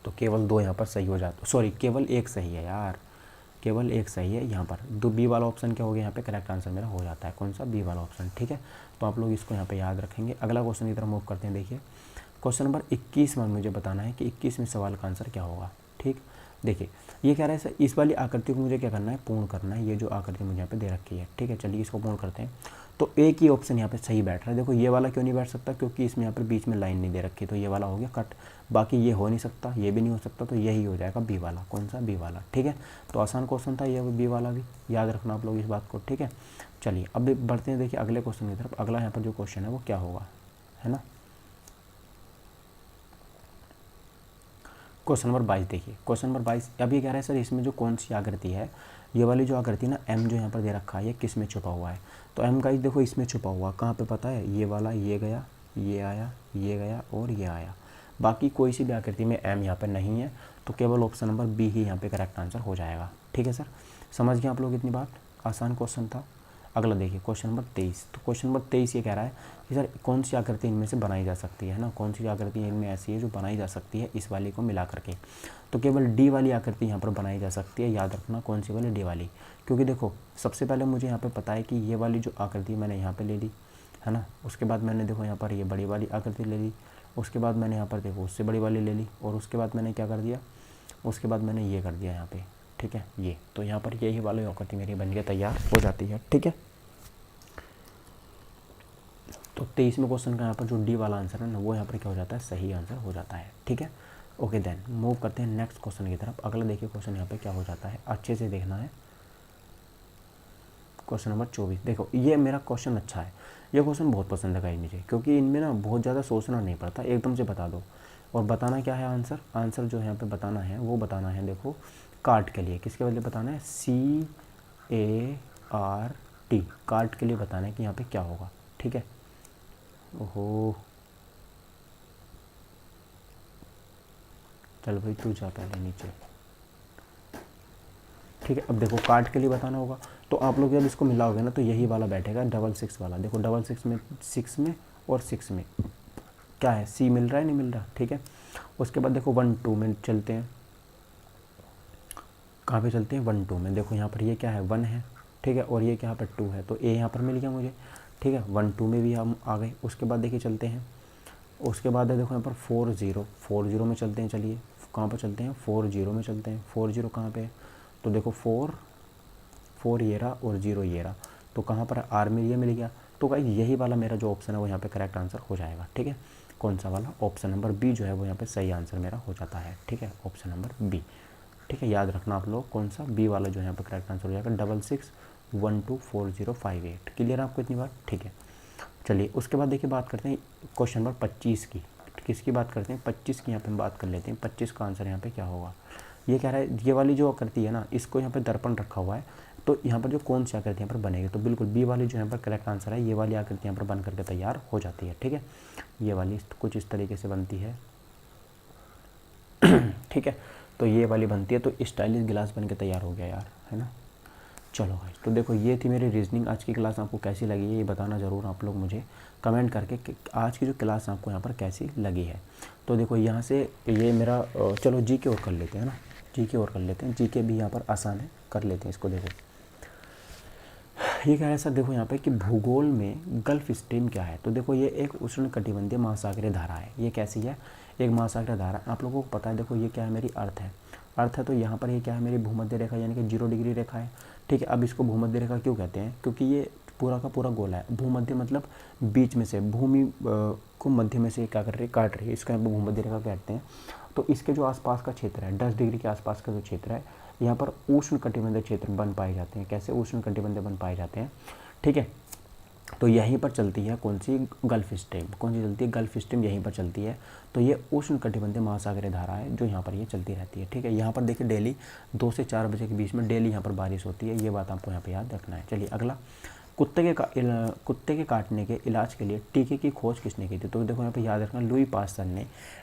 S1: तो केवल दो यहाँ पर सही हो जाता, सॉरी केवल एक सही है यार, केवल एक सही है यहाँ पर। दो बी वाला ऑप्शन क्या हो गया यहाँ पे, करेक्ट आंसर मेरा हो जाता है, कौन सा, बी वाला ऑप्शन, ठीक है। तो आप लोग इसको यहाँ पे याद रखेंगे। अगला क्वेश्चन की तरफ मूव करते हैं। देखिए क्वेश्चन नंबर 21 में मुझे बताना है कि 21वें सवाल का आंसर क्या होगा, ठीक। देखिए ये कह रहा है सर इस वाली आकृति को मुझे क्या करना है, पूर्ण करना है, ये जो आकृति मुझे यहाँ पे दे रखी है, ठीक है। चलिए इसको पूर्ण करते हैं। तो एक ही ऑप्शन यहाँ पे सही बैठ रहा है। देखो ये वाला क्यों नहीं बैठ सकता, क्योंकि इसमें यहाँ पर बीच में लाइन नहीं दे रखी, तो ये वाला हो गया कट। बाकी ये हो नहीं सकता, ये भी नहीं हो सकता, तो यही हो जाएगा बी वाला, कौन सा, बी वाला, ठीक है। तो आसान क्वेश्चन था ये बी वाला भी, याद रखना आप लोग इस बात को, ठीक है। चलिए अब बढ़ते हैं देखिए अगले क्वेश्चन की तरफ। अगला यहाँ पर जो क्वेश्चन है वो क्या होगा, है ना। क्वेश्चन नंबर 22 देखिए, क्वेश्चन नंबर 22 अब ये कह रहा है सर इसमें जो कौन सी आकृति है, ये वाली जो आकृति ना एम जो यहाँ पर दे रखा है ये किस में छुपा हुआ है। तो एम गाइस देखो इसमें छुपा हुआ कहाँ पे पता है, ये वाला, ये गया, ये आया, ये गया और ये आया। बाकी कोई सी भी आकृति में एम यहाँ पर नहीं है, तो केवल ऑप्शन नंबर बी ही यहाँ पे करेक्ट आंसर हो जाएगा, ठीक है सर। समझ गए आप लोग इतनी बात, आसान क्वेश्चन था। अगला देखिए क्वेश्चन नंबर 23। तो क्वेश्चन नंबर 23 ये कह रहा है कि सर कौन सी आकृति इनमें से बनाई जा सकती है ना, कौन सी आकृति इनमें ऐसी है जो बनाई जा सकती है इस वाली को मिला करके। तो केवल डी वाली आकृति यहाँ पर बनाई जा सकती है, याद रखना कौन सी वाली, डी वाली। क्योंकि देखो सबसे पहले मुझे यहाँ पे पता है कि ये वाली जो आकृति मैंने यहाँ पे ले ली है ना, उसके बाद मैंने देखो यहाँ पर ये बड़ी वाली आकृति ले ली, उसके बाद मैंने यहाँ पर देखो उससे बड़ी वाली ले ली, और उसके बाद मैंने क्या कर दिया, उसके बाद मैंने ये कर दिया यहाँ पे, ठीक है ये। तो यहाँ पर यही वाली आकृति मेरी बन के तैयार हो जाती है, ठीक है। तो 23वें क्वेश्चन का यहाँ पर जो डी वाला आंसर है ना वो यहाँ पर क्या हो जाता है, सही आंसर हो जाता है, ठीक है। ओके देन मूव करते हैं नेक्स्ट क्वेश्चन की तरफ। अगला देखिए क्वेश्चन यहाँ पे क्या हो जाता है, अच्छे से देखना है। क्वेश्चन नंबर 24 देखो ये मेरा क्वेश्चन अच्छा है, ये क्वेश्चन बहुत पसंद है गाइस मुझे, क्योंकि इनमें ना बहुत ज़्यादा सोचना नहीं पड़ता, एकदम से बता दो। और बताना क्या है आंसर, आंसर जो यहाँ पे बताना है वो बताना है देखो कार्ट के लिए, किसके लिए बताना है, CART, कार्ट के लिए बताना है कि यहाँ पे क्या होगा, ठीक है। ओहो चल भाई तू जा पहले नीचे, ठीक है। अब देखो कार्ट के लिए बताना होगा, तो आप लोग जब इसको मिलाओगे ना तो यही वाला बैठेगा 66 वाला। देखो 66 में 6 में और 6 में क्या है, सी मिल रहा है नहीं मिल रहा, ठीक है। उसके बाद देखो 1 2 में चलते हैं, कहाँ पे चलते हैं 1 2 में। देखो यहाँ पर ये क्या है 1 है, ठीक है, और ये क्या यहाँ पर 2 है, तो ए यहाँ पर मिल गया मुझे, ठीक है। 1 2 में भी हम आ गए। उसके बाद देखिए चलते हैं, उसके बाद है देखो यहाँ पर 4 0, 4 0 में चलते हैं। चलिए कहाँ पर चलते हैं, 4 0 में चलते हैं। 4 0 कहाँ पे है, तो देखो 4 ये रहा और 0 ये रहा, तो कहाँ पर आर में ये मिल गया। तो गाइस यही वाला मेरा जो ऑप्शन है वो यहाँ पे करेक्ट आंसर हो जाएगा, ठीक है। कौन सा वाला, ऑप्शन नंबर बी जो है वो यहाँ पे सही आंसर मेरा हो जाता है, ठीक है, ऑप्शन नंबर बी, ठीक है। याद रखना आप लोग कौन सा, बी वाला जो यहाँ पे करेक्ट आंसर हो जाएगा 66124058। क्लियर है आपको इतनी बात, ठीक है। चलिए उसके बाद देखिए बात करते हैं क्वेश्चन नंबर 25 की, किसकी बात करते हैं, 25 की यहाँ पे हम बात कर लेते हैं। 25 का आंसर यहाँ पे क्या होगा, ये कह रहा है ये वाली जो आकृति है ना इसको यहाँ पे दर्पण रखा हुआ है, तो यहाँ पर जो कौन सी आकृति यहाँ पर बनेगी, तो बिल्कुल बी वाली जो यहाँ पर करेक्ट आंसर है, ये वाली आकृति यहाँ पर बन करके तैयार हो जाती है, ठीक है। ये वाली कुछ इस तरीके से बनती है, ठीक है। तो ये वाली बनती है, तो स्टाइलिश गिलास बन के तैयार हो गया यार, है ना। चलो भाई तो देखो ये थी मेरी रीजनिंग। आज की क्लास आपको कैसी लगी है ये बताना ज़रूर आप लोग मुझे कमेंट करके कि आज की जो क्लास आपको यहाँ पर कैसी लगी है। तो देखो यहाँ से ये मेरा चलो जी के और कर लेते हैं ना, जी के और कर लेते हैं, जी के भी यहाँ पर आसान है, कर लेते हैं इसको। देखो ये क्या है सर, देखो यहाँ पे कि भूगोल में गल्फ स्ट्रीम क्या है, तो देखो ये एक उष्णकटिबंधीय महासागरीय धारा है। ये कैसी है, एक महासागरीय धारा, आप लोगों को पता है। देखो ये क्या है, मेरी अर्थ है, अर्थ है, तो यहाँ पर ये क्या है, मेरी भूमध्य रेखा यानी कि 0 डिग्री रेखा है, ठीक है। अब इसको भूमध्य रेखा क्यों कहते हैं, क्योंकि ये पूरा का पूरा गोला है। भूमध्य मतलब बीच में से, भूमि को मध्य में से क्या कर रही है, काट रही है, इसको यहाँ पर भूमध्य रेखा कहते हैं। तो इसके जो आसपास का क्षेत्र है 10 डिग्री के आसपास का जो क्षेत्र है, यहाँ पर उष्ण कटिबंधीय क्षेत्र बन पाए जाते हैं। कैसे उष्ण कटिबंधीय बन पाए जाते हैं, ठीक है। तो यहीं पर चलती है कौन सी, गल्फ स्ट्रीम। कौन सी चलती है, गल्फ स्ट्रीम यहीं पर चलती है। तो ये उष्ण कटिबंधीय महासागरीय धारा है जो यहाँ पर ये चलती रहती है, ठीक है। यहाँ पर देखिए डेली 2 से 4 बजे के बीच में डेली यहाँ पर बारिश होती है, ये बात आपको यहाँ पर याद रखना है। चलिए अगला, कुत्ते के काटने के इलाज के लिए टीके की खोज किसने की थी। तो देखो यहाँ पे याद रखना, लुई पास्चर ने।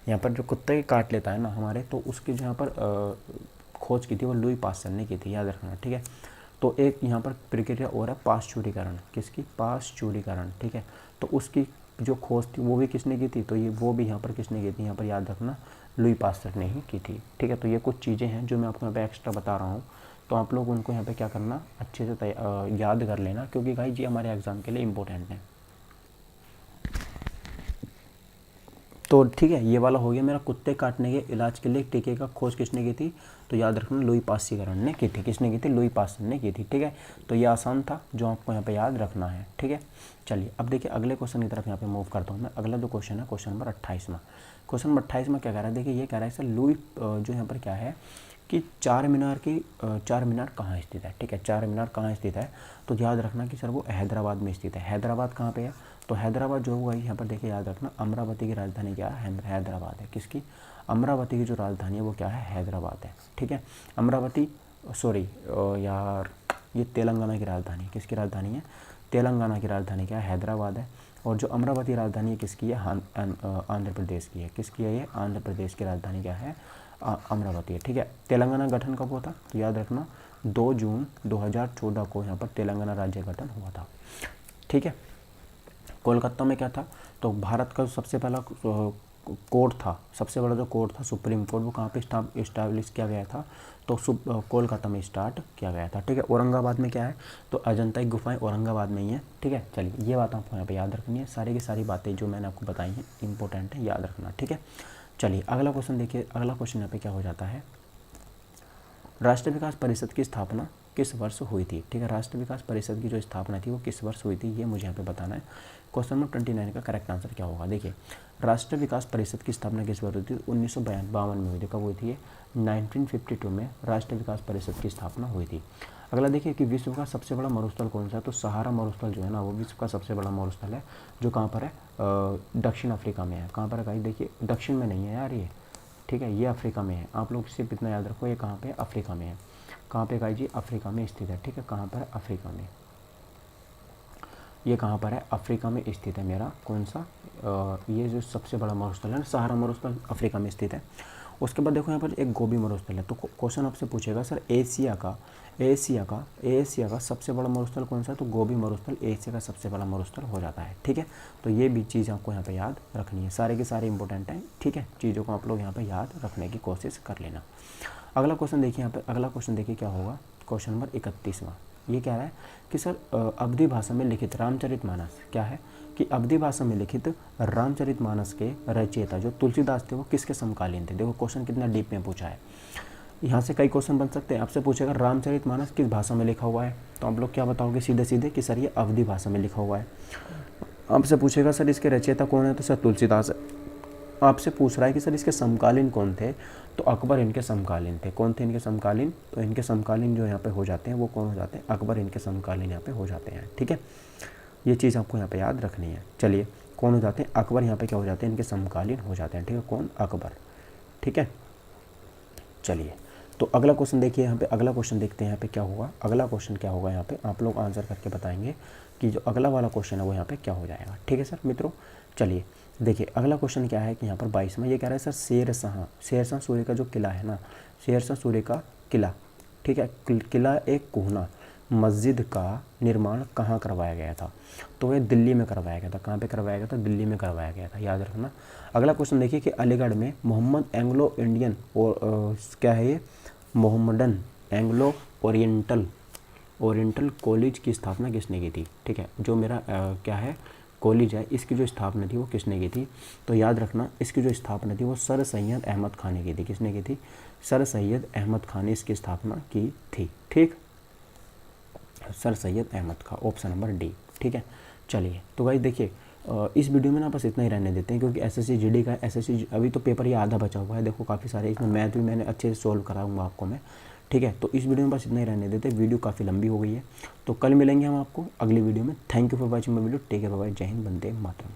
S1: यहाँ पर जो कुत्ते के काट लेता है ना हमारे, तो उसकी जो यहाँ पर खोज की थी वो लुई पास्चर ने की थी, याद रखना, ठीक है। तो एक यहाँ पर प्रक्रिया और है पाश्चुरीकरण, किसकी, पाश्चुरीकरण, ठीक है। तो उसकी जो खोज थी वो भी किसने की थी, तो ये वो भी यहाँ पर किसने की थी, यहाँ पर याद रखना लुई पास्चर ने ही की थी, ठीक है। तो ये कुछ चीज़ें हैं जो मैं आपको यहाँ पे एक्स्ट्रा बता रहा हूँ, तो आप लोग उनको यहाँ पे क्या करना, अच्छे से याद कर लेना, क्योंकि गाइस ये हमारे एग्ज़ाम के लिए इम्पोर्टेंट है। तो ठीक है, ये वाला हो गया मेरा, कुत्ते काटने के इलाज के लिए टीके का खोज किसने की थी, तो याद रखना लुई पाश्चुरीकरण ने की थी। किसने की थी, लुई पास्चर ने की थी, ठीक है। तो ये आसान था जो आपको यहाँ पे याद रखना है, ठीक है। चलिए अब देखिए अगले क्वेश्चन की तरफ यहाँ पे मूव करता हूँ मैं। अगला जो क्वेश्चन है क्वेश्चन नंबर 28वां। क्वेश्चन नंबर 28वां क्या कह रहा है, देखिए ये कह रहा है सर लुई जो यहाँ पर क्या है कि चार मीनार कहाँ स्थित है, ठीक है। चार मीनार कहाँ स्थित है, तो याद रखना कि सर वो हैदराबाद में स्थित है। हैदराबाद कहाँ पे है, तो हैदराबाद जो होगा यहाँ पर देखिए याद रखना, अमरावती की राजधानी क्या है, हैदराबाद है। किसकी, अमरावती की जो राजधानी है वो क्या है, हैदराबाद है, ठीक है। अमरावती, सॉरी यार, ये तेलंगाना की राजधानी, किसकी राजधानी है, तेलंगाना की राजधानी क्या है, हैदराबाद है। और जो अमरावती राजधानी है किसकी है, आंध्र प्रदेश की है। किसकी है ये, आंध्र प्रदेश की राजधानी क्या है, अमरावती है, ठीक है। तेलंगाना गठन कब हुआ था, तो याद रखना 2 जून 2014 को यहाँ पर तेलंगाना राज्य गठन हुआ था, ठीक है। कोलकाता में क्या था, तो भारत का सबसे पहला कोर्ट था, सबसे बड़ा जो कोर्ट था सुप्रीम कोर्ट, वो कहाँ पे इस्टाब्लिश किया गया था, तो कोलकाता में स्टार्ट किया गया था, ठीक है। औरंगाबाद में क्या है, तो अजंता की गुफाएं औरंगाबाद में ही है, ठीक है। चलिए ये बात आपको यहाँ पे याद रखनी है, सारी की सारी बातें जो मैंने आपको बताई हैं इंपॉर्टेंट है, याद रखना, ठीक है। चलिए अगला क्वेश्चन देखिए, अगला क्वेश्चन यहाँ पे क्या हो जाता है, राष्ट्रीय विकास परिषद की स्थापना किस वर्ष हुई थी, ठीक है। राष्ट्रीय विकास परिषद की जो स्थापना थी वो किस वर्ष हुई थी, ये मुझे यहाँ पे बताना है। क्वेश्चन नंबर 29 का करेक्ट आंसर क्या होगा, देखिए राष्ट्रीय विकास परिषद की स्थापना किस वर्ष हुई थी, 1952 में हुई थी। कब हुई थी ये, 1952 में राष्ट्रीय विकास परिषद की स्थापना हुई थी। अगला देखिए कि विश्व का सबसे बड़ा मरुस्थल कौन सा है, तो सहारा मरुस्थल जो है ना वो विश्व का सबसे बड़ा मरुस्थल है, जो कहाँ पर है, दक्षिण अफ्रीका में है। कहाँ पर है गाइस, देखिए दक्षिण में नहीं है यार ये, ठीक है, ये अफ्रीका में है। आप लोग सिर्फ इतना याद रखो, ये कहाँ पे है, अफ्रीका में है। कहाँ पे गाइस जी, अफ्रीका में स्थित है, ठीक है। कहाँ पर है, अफ्रीका में, ये कहाँ पर है, अफ्रीका में स्थित है मेरा कौन सा, ये जो सबसे बड़ा मरुस्थल है ना, सहारा मरुस्थल अफ्रीका में स्थित है। उसके बाद देखो यहाँ पर एक गोबी मरुस्थल है, तो क्वेश्चन आपसे पूछेगा सर एशिया का सबसे बड़ा मरुस्थल कौन सा है, तो गोबी मरुस्थल एशिया का सबसे बड़ा मरुस्थल हो जाता है, ठीक है। तो ये भी चीज़ आपको यहाँ पे याद रखनी है, सारे के सारे इंपॉर्टेंट हैं, ठीक है। चीज़ों को आप लोग यहाँ पे याद रखने की कोशिश कर लेना। अगला क्वेश्चन देखिए यहाँ पे, अगला क्वेश्चन देखिए क्या होगा, क्वेश्चन नंबर 31वां। ये कह रहा है कि सर अवधी भाषा में लिखित रामचरितमानस क्या है, कि अवधी भाषा में लिखित रामचरितमानस के रचयिता जो तुलसीदास थे वो किसके समकालीन थे। देखो क्वेश्चन कितना डीप में पूछा है, यहाँ से कई क्वेश्चन बन सकते हैं। आपसे पूछेगा रामचरितमानस किस भाषा में लिखा हुआ है, तो आप लोग क्या बताओगे सीधे सीधे कि सर ये अवधी भाषा में लिखा हुआ है। आपसे पूछेगा सर इसके रचयिता कौन है, तो सर तुलसीदास है। आपसे पूछ रहा है कि सर इसके समकालीन कौन थे, तो अकबर इनके समकालीन थे। कौन थे इनके समकालीन, तो इनके समकालीन जो यहाँ पे हो जाते हैं वो कौन हो जाते हैं, अकबर इनके समकालीन यहाँ पे हो जाते हैं, ठीक है। ये चीज़ आपको यहाँ पे याद रखनी है। चलिए कौन हो जाते हैं, अकबर यहाँ पे क्या हो जाते हैं, इनके समकालीन हो जाते हैं, ठीक है। कौन, अकबर, ठीक है। चलिए तो अगला क्वेश्चन देखिए यहाँ पे, अगला क्वेश्चन देखते हैं यहाँ पे क्या होगा। अगला क्वेश्चन क्या होगा यहाँ पे, आप लोग आंसर करके बताएंगे कि जो अगला वाला क्वेश्चन है वो यहाँ पे क्या हो जाएगा, ठीक है सर मित्रों। चलिए देखिए अगला क्वेश्चन क्या है कि यहाँ पर 22वां, ये कह रहा है सर शेरशाह सूर्य का जो किला है ना, शेरशाह सूर्य का किला, ठीक है, किला एक कोहना मस्जिद का निर्माण कहाँ करवाया गया था, तो ये दिल्ली में करवाया गया था। कहाँ पे करवाया गया था, दिल्ली में करवाया गया था, याद रखना। अगला क्वेश्चन देखिए कि अलीगढ़ में मोहम्मद एंग्लो इंडियन और क्या है ये, मोहम्मदन एंग्लो ओरिएंटल कॉलेज की स्थापना किसने की थी, ठीक है। जो मेरा क्या है कॉलेज है, इसकी जो स्थापना थी वो किसने की थी, तो याद रखना इसकी जो स्थापना थी वो सर सैयद अहमद खान ने की थी। किसने की थी, सर सैयद अहमद खान ने इसकी स्थापना की थी, ठीक। Sir Syed Ahmed Khan, option number D, ठीक है। चलिए तो गाइस देखिए इस वीडियो में ना बस इतना ही रहने देते हैं, क्योंकि एसएससी जीडी का एसएससी अभी तो पेपर ये आधा बचा हुआ है, देखो काफ़ी सारे इसमें मैथ भी मैंने अच्छे से सोल्व कराऊंगा आपको मैं, ठीक है। तो इस वीडियो में बस इतना ही रहने देते हैं, वीडियो काफ़ी लंबी हो गई है। तो कल मिलेंगे हम आपको अगली वीडियो में। Thank you for watching my video, take care, bye bye, जय हिंद, वंदे मातरम।